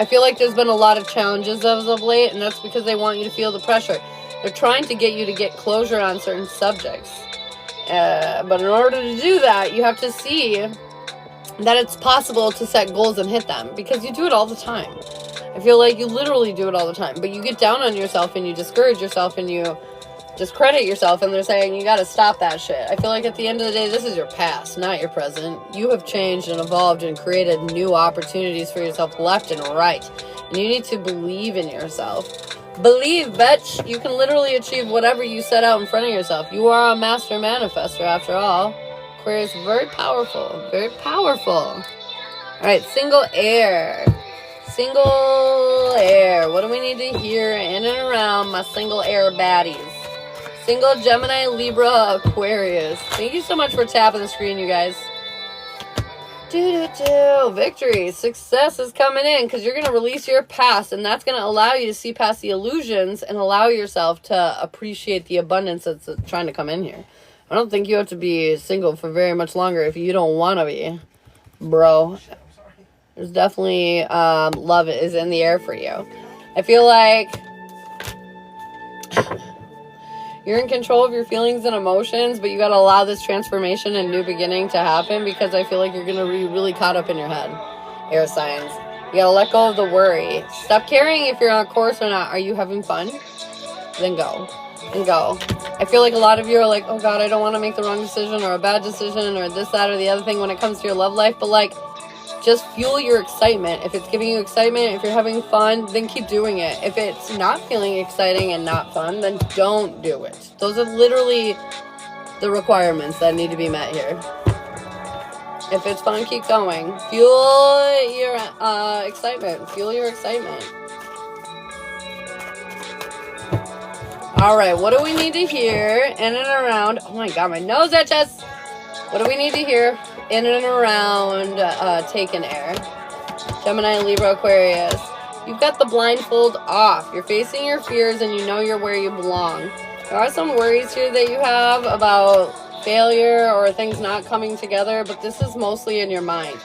A: I feel like there's been a lot of challenges as of late, and that's because they want you to feel the pressure. They're trying to get you to get closure on certain subjects. But in order to do that, you have to see that it's possible to set goals and hit them because you do it all the time. I feel like you literally do it all the time, but you get down on yourself and you discourage yourself and you discredit yourself, and they're saying you got to stop that shit. I feel like at the end of the day, this is your past, not your present. You have changed and evolved and created new opportunities for yourself left and right, and you need to believe in yourself. Believe, bitch. You can literally achieve whatever you set out in front of yourself. You are a master manifester after all. Aquarius, very powerful, very powerful. All right, single air. Single air. What do we need to hear in and around my single air baddies? Single Gemini, Libra, Aquarius. Thank you so much for tapping the screen, you guys. Victory. Success is coming in because you're going to release your past, and that's going to allow you to see past the illusions and allow yourself to appreciate the abundance that's trying to come in here. I don't think you have to be single for very much longer if you don't want to be, bro. There's definitely love is in the air for you. I feel like you're in control of your feelings and emotions, but you got to allow this transformation and new beginning to happen because I feel like you're going to be really caught up in your head. Air signs. You got to let go of the worry. Stop caring if you're on course or not. Are you having fun? Then go. And go. I feel like a lot of you are like, oh God, I don't want to make the wrong decision or a bad decision or this, that, or the other thing when it comes to your love life. But like, just fuel your excitement. If it's giving you excitement, if you're having fun, then keep doing it. If it's not feeling exciting and not fun, then don't do it. Those are literally the requirements that need to be met here. If it's fun, keep going. Fuel your excitement. Fuel your excitement. All right, what do we need to hear in and around? Oh my God, my nose itches. What do we need to hear in and around taken air? Gemini, Libra, Aquarius. You've got the blindfold off. You're facing your fears and you know you're where you belong. There are some worries here that you have about failure or things not coming together, but this is mostly in your mind.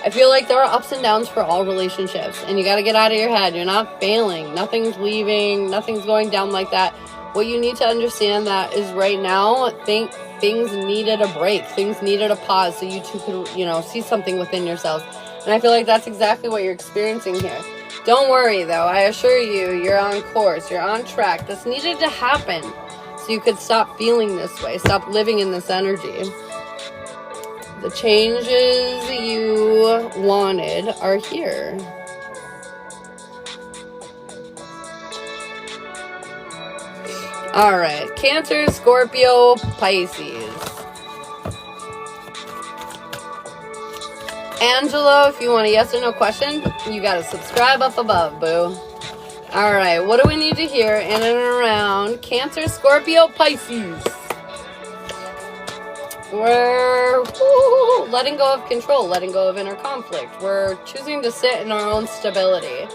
A: I feel like there are ups and downs for all relationships, and you got to get out of your head. You're not failing. Nothing's leaving. Nothing's going down like that. What you need to understand that is right now, things needed a break. Things needed a pause so you two could, see something within yourselves. And I feel like that's exactly what you're experiencing here. Don't worry, though. I assure you, you're on course. You're on track. This needed to happen so you could stop feeling this way. Stop living in this energy. The changes you wanted are here. All right, Cancer, Scorpio, Pisces. Angelo, if you want a yes or no question, you got to subscribe up above, boo. All right, what do we need to hear in and around Cancer, Scorpio, Pisces? We're letting go of control, letting go of inner conflict. We're choosing to sit in our own stability.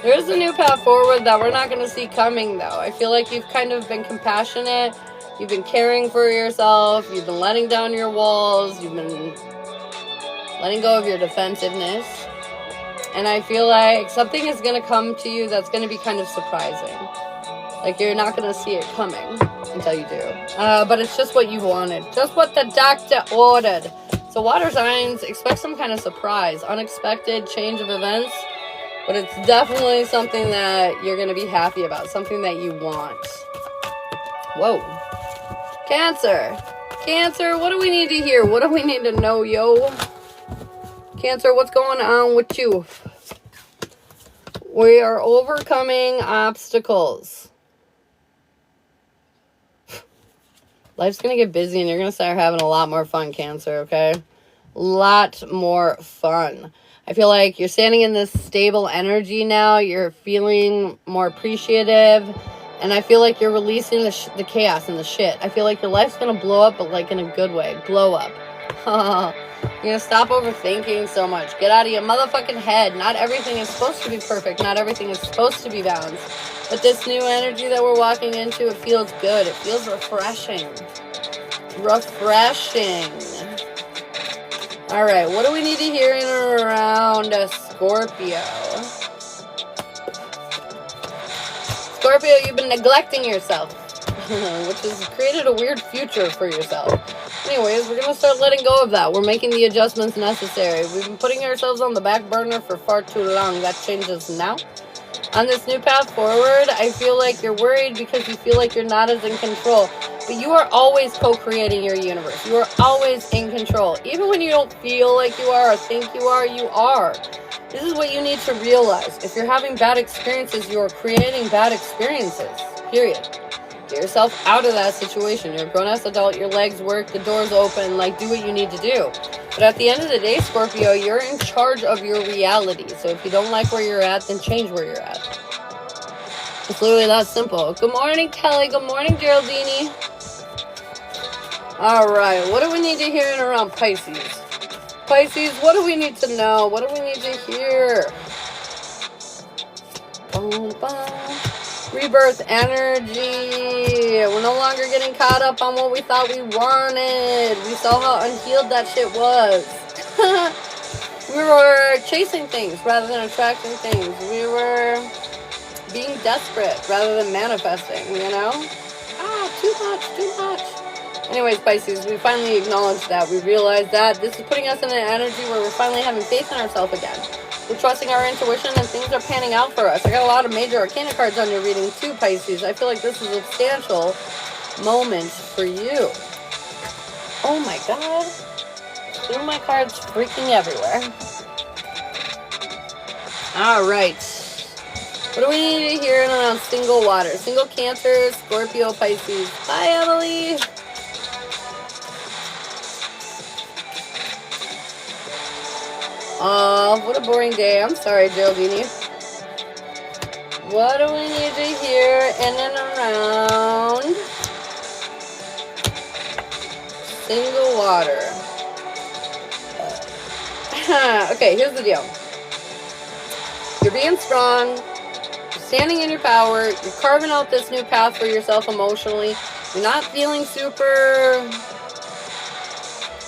A: There is a new path forward that we're not going to see coming, though. I feel like you've kind of been compassionate. You've been caring for yourself. You've been letting down your walls. You've been letting go of your defensiveness. And I feel like something is going to come to you that's going to be kind of surprising. Like, you're not going to see it coming until you do. But it's just what you wanted. Just what the doctor ordered. So water signs, expect some kind of surprise. Unexpected change of events. But it's definitely something that you're going to be happy about. Something that you want. Whoa. Cancer. Cancer, what do we need to hear? What do we need to know, yo? Cancer, what's going on with you? We are overcoming obstacles. Life's going to get busy and you're going to start having a lot more fun, Cancer, okay? A lot more fun. I feel like you're standing in this stable energy now. You're feeling more appreciative. And I feel like you're releasing the chaos and the shit. I feel like your life's going to blow up, but like in a good way. Blow up. You're going to stop overthinking so much. Get out of your motherfucking head. Not everything is supposed to be perfect. Not everything is supposed to be balanced. But this new energy that we're walking into, it feels good. It feels refreshing. Refreshing. All right, what do we need to hear in and around Scorpio? Scorpio, you've been neglecting yourself, which has created a weird future for yourself. Anyways, we're going to start letting go of that. We're making the adjustments necessary. We've been putting ourselves on the back burner for far too long. That changes now. On this new path forward, I feel like you're worried because you feel like you're not as in control. But you are always co-creating your universe. You are always in control. Even when you don't feel like you are or think you are, you are. This is what you need to realize. If you're having bad experiences, you are creating bad experiences. Period. Get yourself out of that situation. You're a grown-ass adult. Your legs work. The door's open. Like, do what you need to do. But at the end of the day, Scorpio, you're in charge of your reality. So if you don't like where you're at, then change where you're at. It's literally that simple. Good morning, Kelly. Good morning, Geraldine. All right. What do we need to hear in around Pisces? Pisces, what do we need to know? What do we need to hear? Boom, boom. Rebirth energy. We're no longer getting caught up on what we thought we wanted. We saw how unhealed that shit was. We were chasing things rather than attracting things. We were being desperate rather than manifesting, you know? Too much. Anyways, Pisces, we finally acknowledged that. We realized that this is putting us in an energy where we're finally having faith in ourselves again. We're trusting our intuition and things are panning out for us. I got a lot of major arcana cards on your reading too, Pisces. I feel like this is a substantial moment for you. Oh my god. Feel my cards freaking everywhere. Alright. What do we need to hear around single water? Single Cancer, Scorpio, Pisces. Bye, Emily. Oh, what a boring day. I'm sorry, Geraldine. What do we need to hear in and around single water? Okay, here's the deal. You're being strong. You're standing in your power. You're carving out this new path for yourself emotionally. You're not feeling super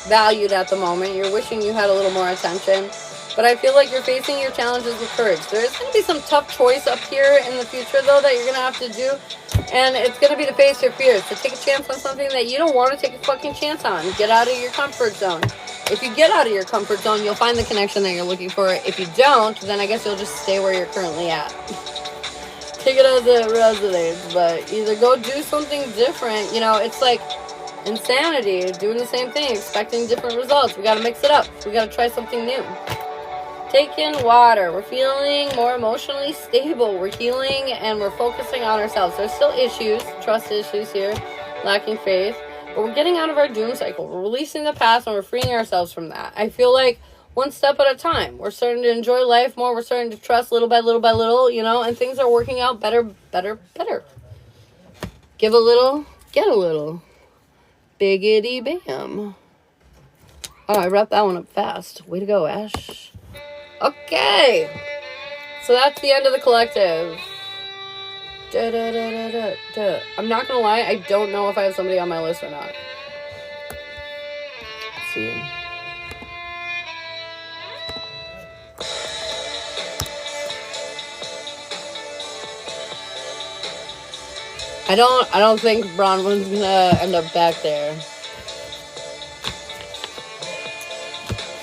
A: valued at the moment. You're wishing you had a little more attention. But I feel like you're facing your challenges with courage. There is going to be some tough choice up here in the future, though, that you're going to have to do. And it's going to be to face your fears. To take a chance on something that you don't want to take a fucking chance on. Get out of your comfort zone. If you get out of your comfort zone, you'll find the connection that you're looking for. If you don't, then I guess you'll just stay where you're currently at. Take it as it resonates. But either go do something different. You know, it's like insanity. Doing the same thing. Expecting different results. We got to mix it up. We got to try something new. Take in water. We're feeling more emotionally stable. We're healing and we're focusing on ourselves. There's still issues, trust issues here, lacking faith. But we're getting out of our doom cycle. We're releasing the past and we're freeing ourselves from that. I feel like one step at a time. We're starting to enjoy life more. We're starting to trust little by little by little, you know, and things are working out better. Give a little, get a little. Biggity bam. Oh, I wrapped that one up fast. Way to go, Ash. Okay, so that's the end of the collective. I'm not gonna lie, I don't know if I have somebody on my list or not. Let's see. I don't think Bronwyn's gonna end up back there.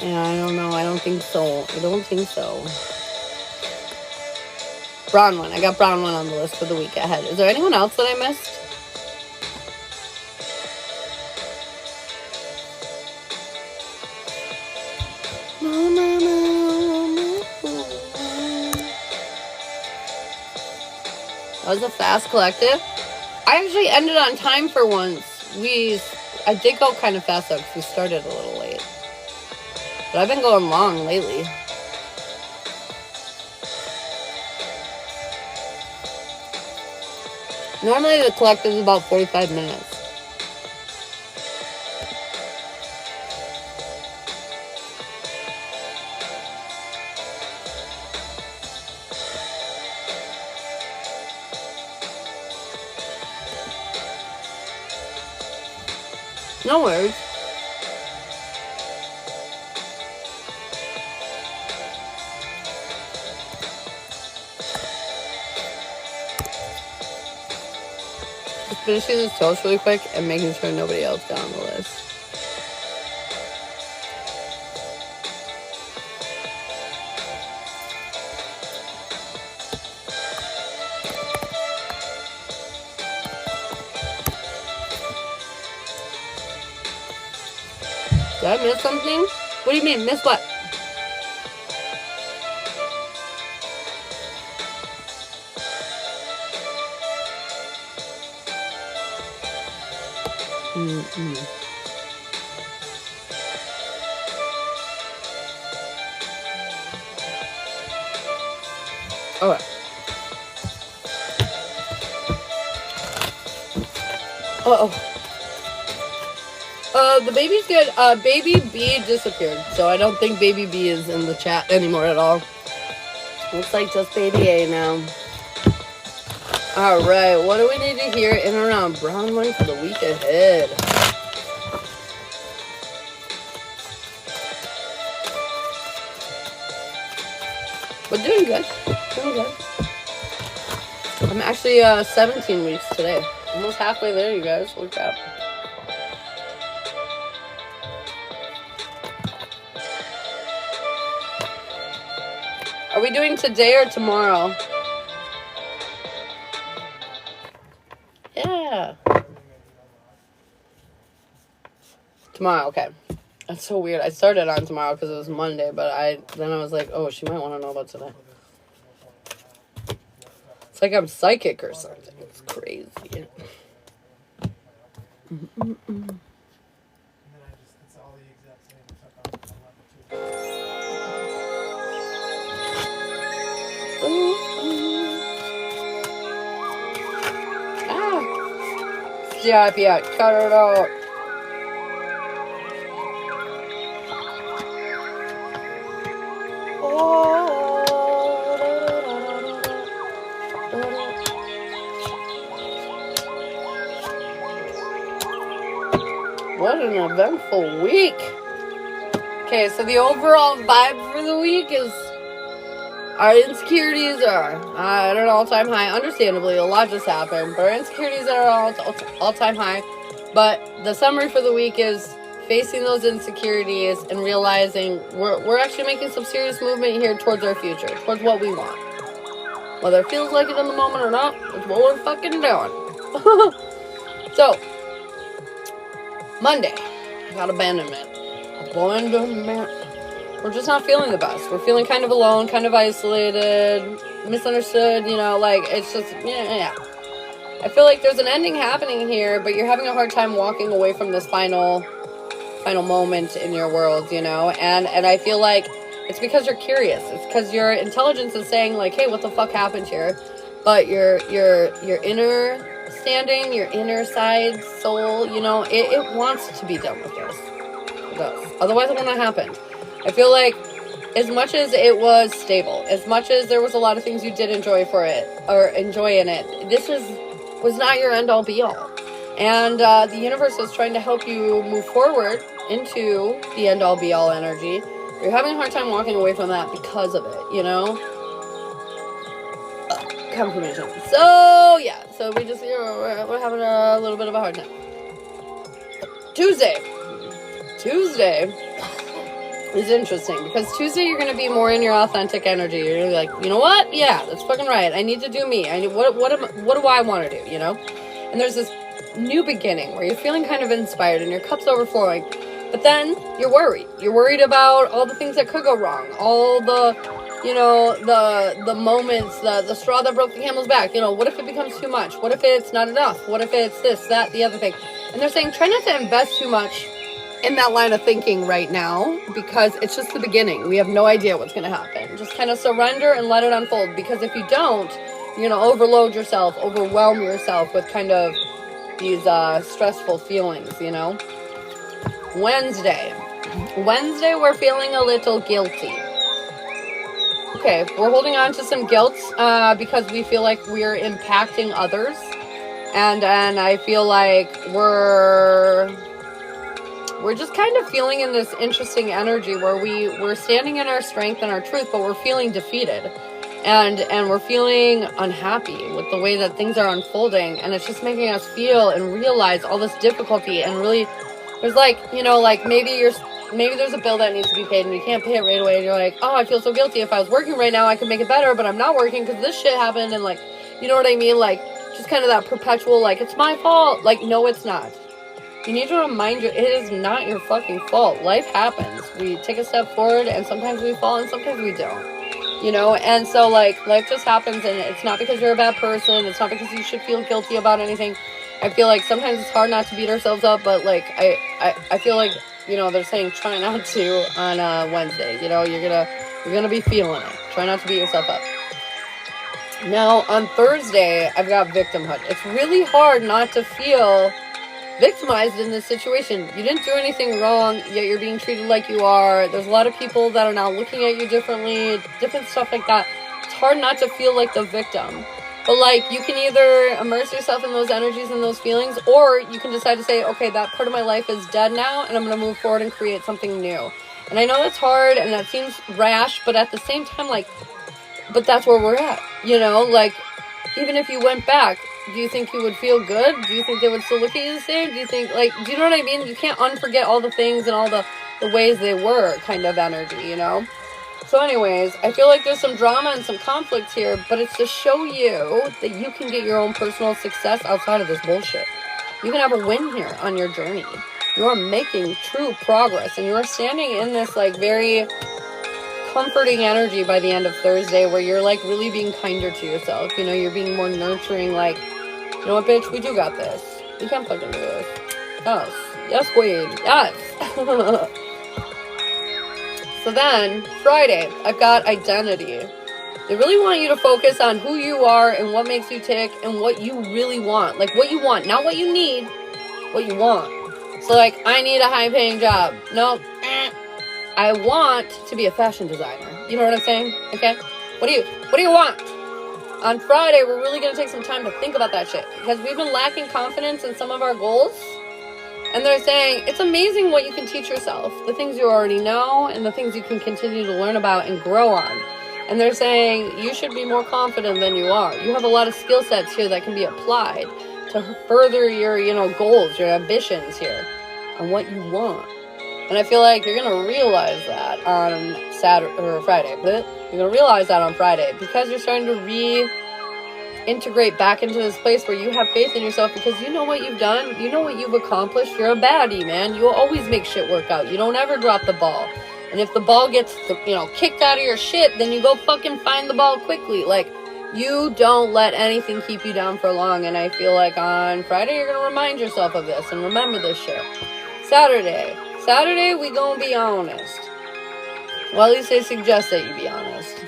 A: Yeah, I don't know. I don't think so. Bronwyn. I got Bronwyn on the list for the week ahead. Is there anyone else that I missed? was a fast collective. I actually ended on time for once. I did go kind of fast though because we started a little late. But I've been going long lately. Normally the collective is about 45 minutes. No worries. Just finishing this toast really quick and making sure nobody else got on the list. Did I miss something? What do you mean? Miss what? Okay. Uh-oh. The baby's good. Baby B disappeared, so I don't think Baby B is in the chat anymore at all. Looks like just Baby A now. Alright, what do we need to hear in and around Brown Money for the week ahead? We're doing good. Doing good. I'm actually 17 weeks today. Almost halfway there, you guys. Look out. Are we doing today or tomorrow? Yeah. Tomorrow, okay. That's so weird. I started on tomorrow because it was Monday, but then I was like, oh, she might want to know about today. It's like I'm psychic or something. It's crazy. Stop yet. Cut it out. What an eventful week. Okay, so the overall vibe for the week is our insecurities are at an all-time high. Understandably, a lot just happened, but our insecurities are all-time high. But the summary for the week is facing those insecurities and realizing we're actually making some serious movement here towards our future, towards what we want. Whether it feels like it in the moment or not, it's what we're fucking doing. So, Monday, I got abandonment. We're just not feeling the best. We're feeling kind of alone, kind of isolated, misunderstood, like, it's just, yeah. I feel like there's an ending happening here, but you're having a hard time walking away from this final moment in your world, and I feel like it's because you're curious. It's because your intelligence is saying, like, hey, what the fuck happened here? But your inner standing, your inner side soul, it wants to be done with this. It does. Otherwise it wouldn't have happened. I feel like as much as it was stable, as much as there was a lot of things you did enjoy in it, this was not your end-all be-all. And the universe is trying to help you move forward into the end-all be-all energy. You're having a hard time walking away from that because of it, confirmation. So, yeah. So we just, we're having a little bit of a hard time. Tuesday is interesting because Tuesday you're going to be more in your authentic energy. You're going to be like, you know what? Yeah, that's fucking right. I need to do me. What do I want to do, And there's this new beginning where you're feeling kind of inspired and your cup's overflowing. But then you're worried. You're worried about all the things that could go wrong. All the you know, the moments, the straw that broke the camel's back. You know, what if it becomes too much? What if it's not enough? What if it's this, that, the other thing? And they're saying try not to invest too much in that line of thinking right now, because it's just the beginning. We have no idea what's going to happen. Just kind of surrender and let it unfold, because if you don't, you're going to overload yourself, overwhelm yourself with kind of these stressful feelings, you know. Wednesday, we're feeling a little guilty. Okay, we're holding on to some guilt because we feel like we're impacting others, and I feel like we're just kind of feeling in this interesting energy where we're standing in our strength and our truth, but we're feeling defeated, and we're feeling unhappy with the way that things are unfolding, and it's just making us feel and realize all this difficulty. And really, there's like, you know, like maybe there's a bill that needs to be paid and you can't pay it right away, and you're like, oh, I feel so guilty. If I was working right now, I could make it better, but I'm not working because this shit happened, and like, you know what I mean? Like, just kind of that perpetual, like, it's my fault. Like, no, it's not. You need to remind you, it is not your fucking fault. Life happens. We take a step forward, and sometimes we fall, and sometimes we don't. You know? And so, like, life just happens, and it's not because you're a bad person. It's not because you should feel guilty about anything. I feel like sometimes it's hard not to beat ourselves up, but, like, I feel like, you know, they're saying try not to on Wednesday. You know, you're gonna be feeling it. Try not to beat yourself up. Now, on Thursday, I've got victimhood. It's really hard not to feel victimized in this situation. You didn't do anything wrong, yet you're being treated like you are. There's a lot of people that are now looking at you differently, different stuff like that. It's hard not to feel like the victim. But, like, you can either immerse yourself in those energies and those feelings, or you can decide to say, okay, that part of my life is dead now, and I'm going to move forward and create something new. And I know that's hard, and that seems rash, but at the same time, like, but that's where we're at, you know? Like, even if you went back, do you think you would feel good? Do you think they would still look at you the same? Do you think, like, do you know what I mean? You can't unforget all the things and all the ways they were kind of energy, you know? So anyways, I feel like there's some drama and some conflict here, but it's to show you that you can get your own personal success outside of this bullshit. You can have a win here on your journey. You are making true progress, and you are standing in this, like, very comforting energy by the end of Thursday, where you're, like, really being kinder to yourself. You know, you're being more nurturing, like, you know what, bitch, we do got this. We can fucking do this. Yes. Yes, queen. Yes. So then, Friday, I've got identity. They really want you to focus on who you are and what makes you tick and what you really want. Like, what you want, not what you need, what you want. So, like, I need a high-paying job. Nope. I want to be a fashion designer. You know what I'm saying? Okay? What do you want? On Friday, we're really going to take some time to think about that shit, because we've been lacking confidence in some of our goals. And they're saying, it's amazing what you can teach yourself, the things you already know, and the things you can continue to learn about and grow on. And they're saying, you should be more confident than you are. You have a lot of skill sets here that can be applied to further your, you know, goals, your ambitions here, and what you want. And I feel like you're going to realize that on Friday. But you're going to realize that on Friday, because you're starting to reintegrate back into this place where you have faith in yourself, because you know what you've done. You know what you've accomplished. You're a baddie, man. You always make shit work out. You don't ever drop the ball. And if the ball gets, you know, kicked out of your shit, then you go fucking find the ball quickly. Like, you don't let anything keep you down for long. And I feel like on Friday, you're going to remind yourself of this and remember this shit. Saturday, we gonna be honest. Well, at least they suggest that you be honest.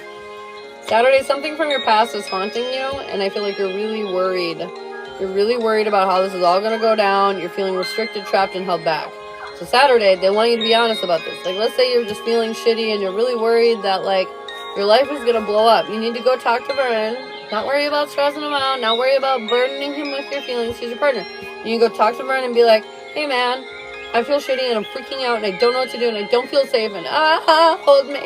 A: Saturday, something from your past is haunting you, and I feel like you're really worried. You're really worried about how this is all gonna go down. You're feeling restricted, trapped, and held back. So Saturday, they want you to be honest about this. Like, let's say you're just feeling shitty and you're really worried that, like, your life is gonna blow up. You need to go talk to Vern. Not worry about stressing him out. Not worry about burdening him with your feelings. He's your partner. You can go talk to Vern and be like, hey, man, I feel shitty and I'm freaking out and I don't know what to do and I don't feel safe and hold me,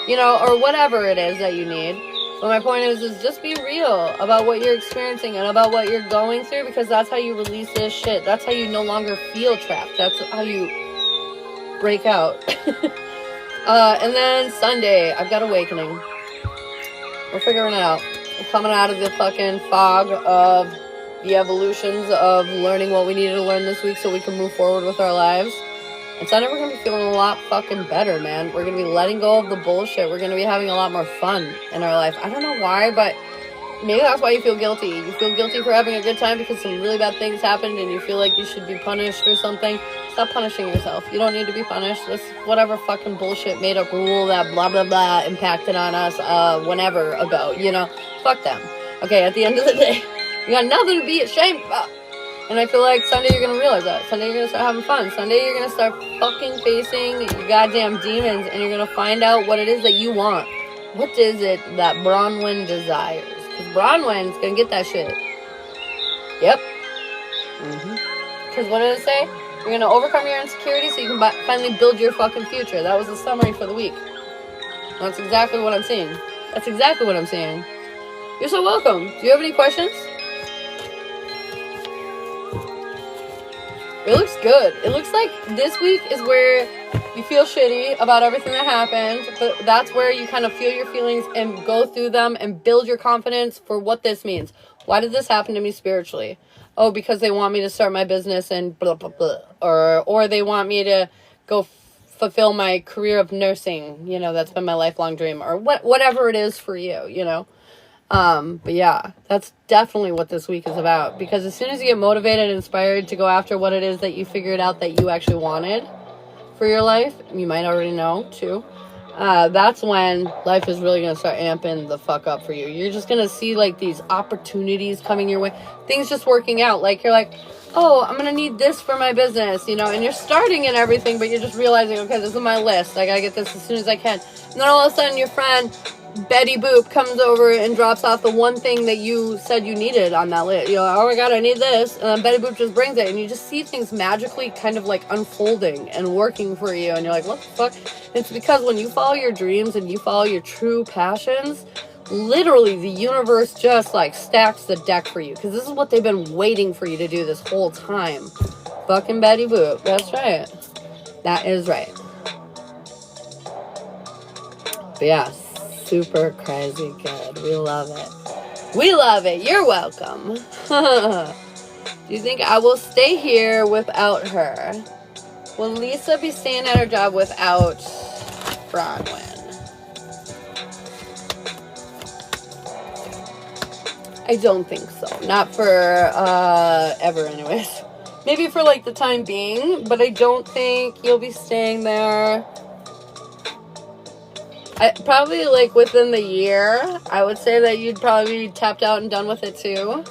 A: you know, or whatever it is that you need. But my point is just be real about what you're experiencing and about what you're going through, because that's how you release this shit. That's how you no longer feel trapped. That's how you break out. And then Sunday, I've got awakening. We're figuring it out. We're coming out of the fucking fog of the evolutions of learning what we needed to learn this week so we can move forward with our lives. And Sunday we're going to be feeling a lot fucking better, man. We're going to be letting go of the bullshit. We're going to be having a lot more fun in our life. I don't know why, but maybe that's why you feel guilty. You feel guilty for having a good time because some really bad things happened and you feel like you should be punished or something. Stop punishing yourself. You don't need to be punished. This whatever fucking bullshit made up rule that blah blah blah impacted on us whenever ago, you know? Fuck them. Okay, at the end of the day, you got nothing to be ashamed about. And I feel like Sunday you're gonna realize that. Sunday you're gonna start having fun. Sunday you're gonna start fucking facing your goddamn demons and you're gonna find out what it is that you want. What is it that Bronwyn desires? Because Bronwyn's gonna get that shit. Yep. Because what did it say? You're gonna overcome your insecurity so you can finally build your fucking future. That was the summary for the week. That's exactly what I'm seeing. That's exactly what I'm seeing. You're so welcome. Do you have any questions? It looks good. It looks like this week is where you feel shitty about everything that happened, but that's where you kind of feel your feelings and go through them and build your confidence for what this means. Why did this happen to me spiritually? Oh, because they want me to start my business and blah, blah, blah. Or they want me to go fulfill my career of nursing. You know, that's been my lifelong dream. Or whatever it is for you, you know. But yeah, that's definitely what this week is about. Because as soon as you get motivated and inspired to go after what it is that you figured out that you actually wanted for your life, you might already know too, that's when life is really going to start amping the fuck up for you. You're just going to see like these opportunities coming your way, things just working out. Like you're like, oh, I'm going to need this for my business, you know, and you're starting and everything, but you're just realizing, okay, this is my list. I got to get this as soon as I can. And then all of a sudden your friend Betty Boop comes over and drops off the one thing that you said you needed on that list. You're like, oh my god, I need this. And then Betty Boop just brings it. And you just see things magically kind of like unfolding and working for you. And you're like, what the fuck? And it's because when you follow your dreams and you follow your true passions, literally the universe just like stacks the deck for you. Because this is what they've been waiting for you to do this whole time. Fucking Betty Boop. That's right. That is right. But yeah, super crazy good. We love it. We love it. You're welcome. Do you think I will stay here without her? Will Lisa be staying at her job without Bronwyn? I don't think so. Not for ever anyways. Maybe for like the time being, but I don't think you'll be staying there. Probably like within the year, I would say that you'd probably be tapped out and done with it too.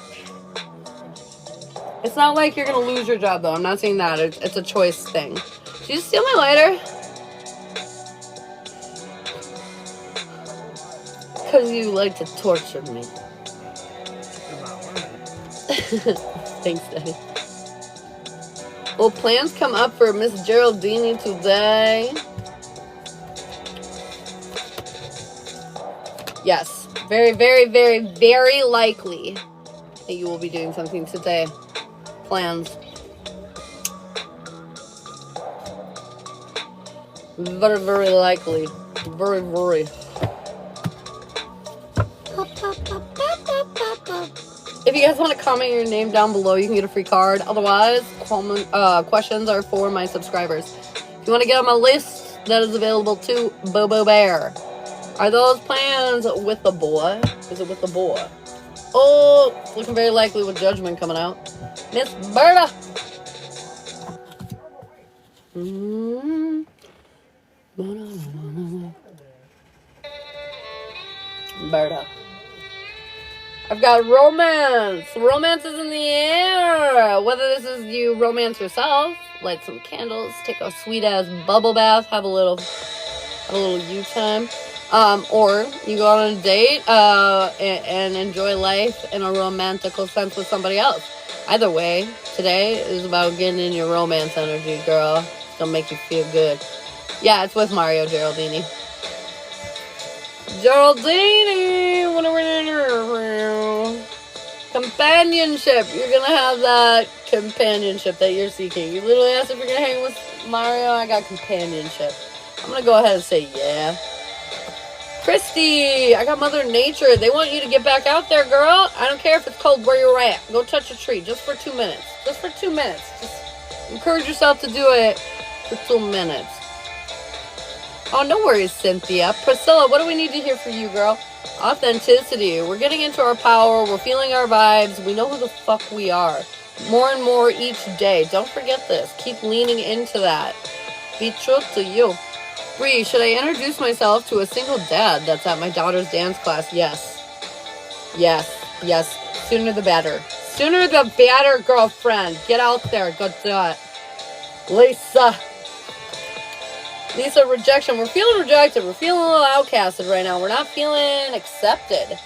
A: It's not like you're going to lose your job though. I'm not saying that. It's a choice thing. Did you steal my lighter? Because you like to torture me. Thanks, Daddy. Will plans come up for Miss Geraldini today? Yes, very, very, very, very likely that you will be doing something today. Plans. Very, very likely. Very, very. If you guys want to comment your name down below, you can get a free card. Otherwise, questions are for my subscribers. If you want to get on my list, that is available to Bobo Bear. Are those plans with the boy? Is it with the boy? Oh, it's looking very likely with Judgment coming out. Miss Berta! Berta. I've got romance. Romance is in the air. Whether this is you romance yourself, light some candles, take a sweet ass bubble bath, have a little you time. Or you go on a date and enjoy life in a romantical sense with somebody else. Either way, today is about getting in your romance energy, girl. It's gonna make you feel good. Yeah, it's with Mario Geraldini. Geraldini! Companionship. You're gonna have that companionship that you're seeking. You literally asked if you're gonna hang with Mario. I got companionship. I'm gonna go ahead and say yeah. Christy, I got Mother Nature. They want you to get back out there, girl. I don't care if it's cold where you're at. Go touch a tree just for 2 minutes. Just for 2 minutes. Just encourage yourself to do it for 2 minutes. Oh, no worries, Cynthia. Priscilla, what do we need to hear for you, girl? Authenticity. We're getting into our power. We're feeling our vibes. We know who the fuck we are. More and more each day. Don't forget this. Keep leaning into that. Be true to you. Bree, should I introduce myself to a single dad that's at my daughter's dance class? Yes. Yes. Yes. Sooner the better. Sooner the better, girlfriend. Get out there. Go do it. Lisa, rejection. We're feeling rejected. We're feeling a little outcasted right now. We're not feeling accepted.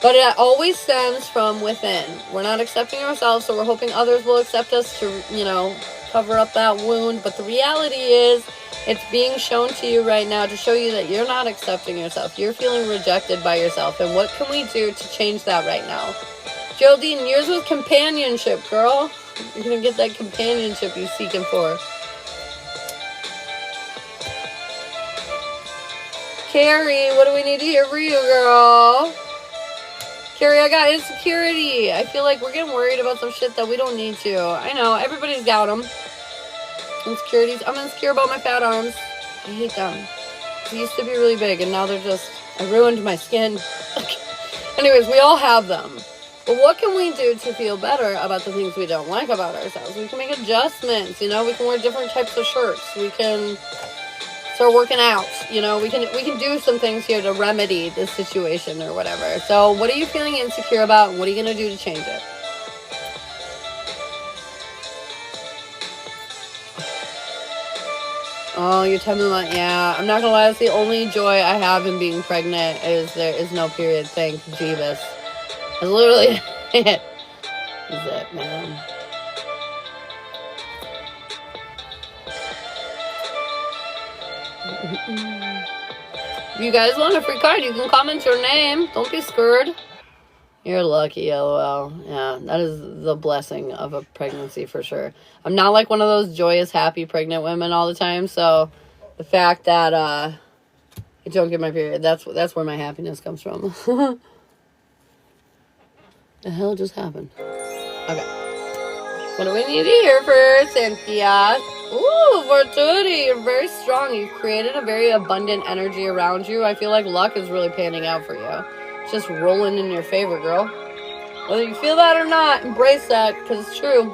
A: But it always stems from within. We're not accepting ourselves, so we're hoping others will accept us to, cover up that wound. But the reality is, it's being shown to you right now to show you that you're not accepting yourself. You're feeling rejected by yourself. And what can we do to change that right now? Geraldine, yours was companionship, girl. You're going to get that companionship you're seeking for. Carrie, what do we need to hear for you, girl? Carrie, I got insecurity. I feel like we're getting worried about some shit that we don't need to. I know, everybody's got them. Insecurities. I'm insecure about my fat arms. I hate them. They used to be really big, and now they're just... I ruined my skin. Anyways, we all have them. But what can we do to feel better about the things we don't like about ourselves? We can make adjustments. We can wear different types of shirts. We can... start working out, we can do some things here to remedy this situation or whatever. So what are you feeling insecure about, and what are you going to do to change it? Oh, you're telling me that, yeah, I'm not going to lie, that's the only joy I have in being pregnant is there is no period, thank Jeebus. That's literally it. Is it, man. If you guys want a free card, you can comment your name. Don't be scared. You're lucky, lol. Yeah, that is the blessing of a pregnancy for sure. I'm not like one of those joyous, happy pregnant women all the time. So the fact that I don't get my period, that's where my happiness comes from. The hell just happened? Okay. What do we need to hear for Cynthia? Ooh, Fortuity, you're very strong. You've created a very abundant energy around you. I feel like luck is really panning out for you. It's just rolling in your favor, girl. Whether you feel that or not, embrace that, because it's true.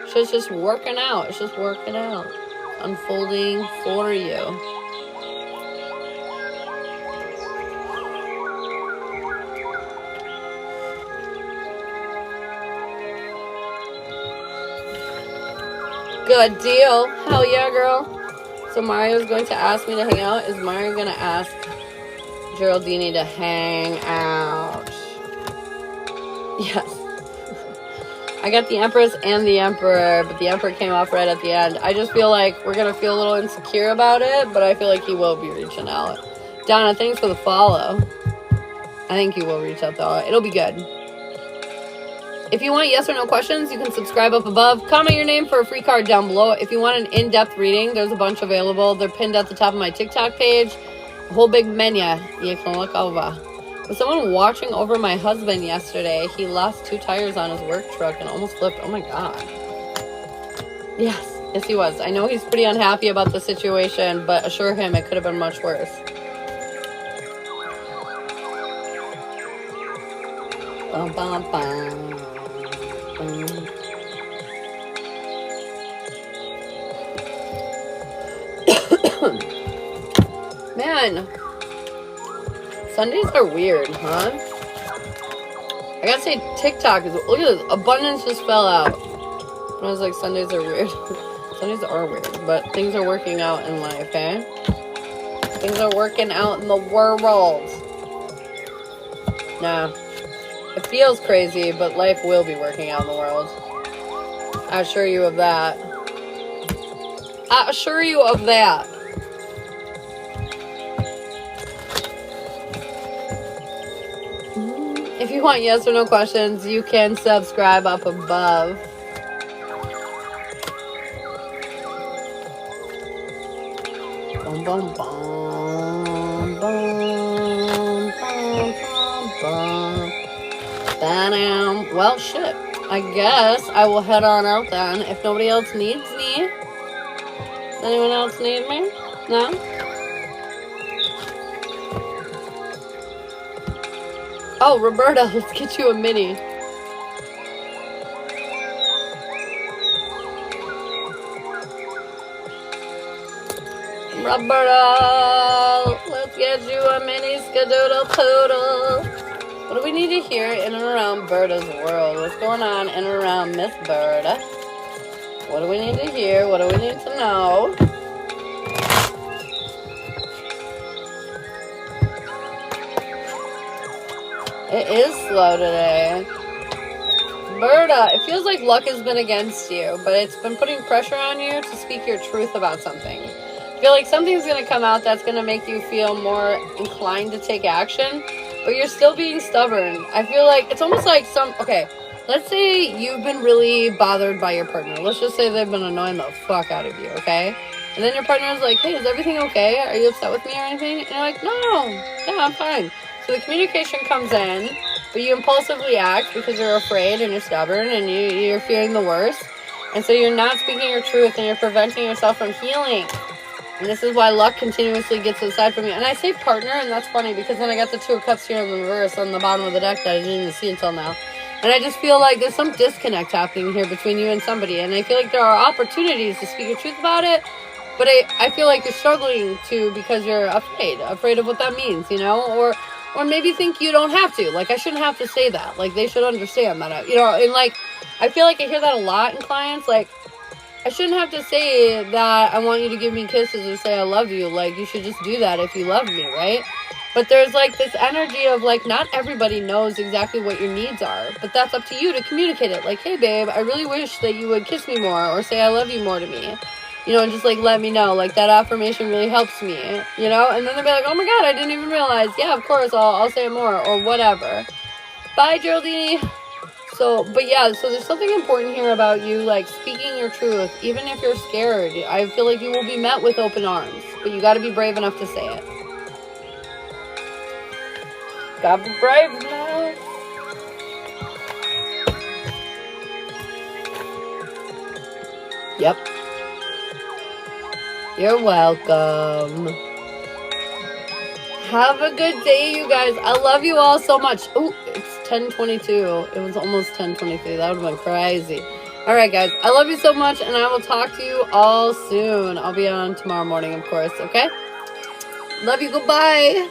A: It's just working out. It's just working out. Unfolding for you. Good deal. Hell yeah, girl. So Mario's going to ask me to hang out. Is Mario going to ask Geraldine to hang out? Yes. I got the Empress and the Emperor, but the Emperor came off right at the end. I just feel like we're going to feel a little insecure about it, but I feel like he will be reaching out. Donna, thanks for the follow. I think he will reach out, though. It'll be good. If you want yes or no questions, you can subscribe up above. Comment your name for a free card down below. If you want an in-depth reading, there's a bunch available. They're pinned at the top of my TikTok page. A whole big menu. You can look over. Was someone watching over my husband yesterday? He lost 2 tires on his work truck and almost flipped. Oh my god. Yes he was. I know he's pretty unhappy about the situation, but assure him it could have been much worse. Bum, bum, bum. Man, Sundays are weird, huh? I gotta say, TikTok is, look at this, abundance just fell out. I was like, Sundays are weird. Sundays are weird, but things are working out in life, eh? Things are working out in the world. Nah. It feels crazy, but life will be working out in the world. I assure you of that. I assure you of that. If you want yes or no questions, you can subscribe up above. Bum, bum, bum, bum, bum, bum, bum. Well, shit. I guess I will head on out then. If nobody else needs me, Anyone else need me? No? Oh, Roberta, let's get you a mini. Roberta, let's get you a mini skadoodle poodle. What do we need to hear in and around Berta's world? What's going on in and around Miss Berta? What do we need to hear? What do we need to know? It is slow today. Berta, it feels like luck has been against you, but it's been putting pressure on you to speak your truth about something. I feel like something's going to come out that's going to make you feel more inclined to take action, but you're still being stubborn. I feel like it's almost like okay, let's say you've been really bothered by your partner. Let's just say they've been annoying the fuck out of you, okay? And then your partner's like, hey, is everything okay? Are you upset with me or anything? And you're like, no, yeah, I'm fine. So the communication comes in, but you impulsively act because you're afraid and you're stubborn and you're fearing the worst. And so you're not speaking your truth and you're preventing yourself from healing. And this is why luck continuously gets aside from you. And I say partner, and that's funny because then I got the Two of Cups here in the reverse on the bottom of the deck that I didn't even see until now. And I just feel like there's some disconnect happening here between you and somebody. And I feel like there are opportunities to speak your truth about it. But I feel like you're struggling to because you're afraid of what that means, you know? Or maybe think you don't have to. Like, I shouldn't have to say that. Like, they should understand that. You know, and like, I feel like I hear that a lot in clients. Like, I shouldn't have to say that I want you to give me kisses or say I love you. Like, you should just do that if you love me, right? But there's like this energy of like, not everybody knows exactly what your needs are. But that's up to you to communicate it. Like, hey, babe, I really wish that you would kiss me more or say I love you more to me. You know, and just like let me know. Like, that affirmation really helps me, you know? And then they'll be like, oh my God, I didn't even realize. Yeah, of course, I'll say more or whatever. Bye, Geraldine. So there's something important here about you, like, speaking your truth. Even if you're scared, I feel like you will be met with open arms. But you got to be brave enough to say it. Gotta be brave enough. Yep. You're welcome. Have a good day, you guys. I love you all so much. Oh, it's 10:22. It was almost 10:23. That would have been crazy. All right, guys. I love you so much, and I will talk to you all soon. I'll be on tomorrow morning, of course, okay? Love you. Goodbye.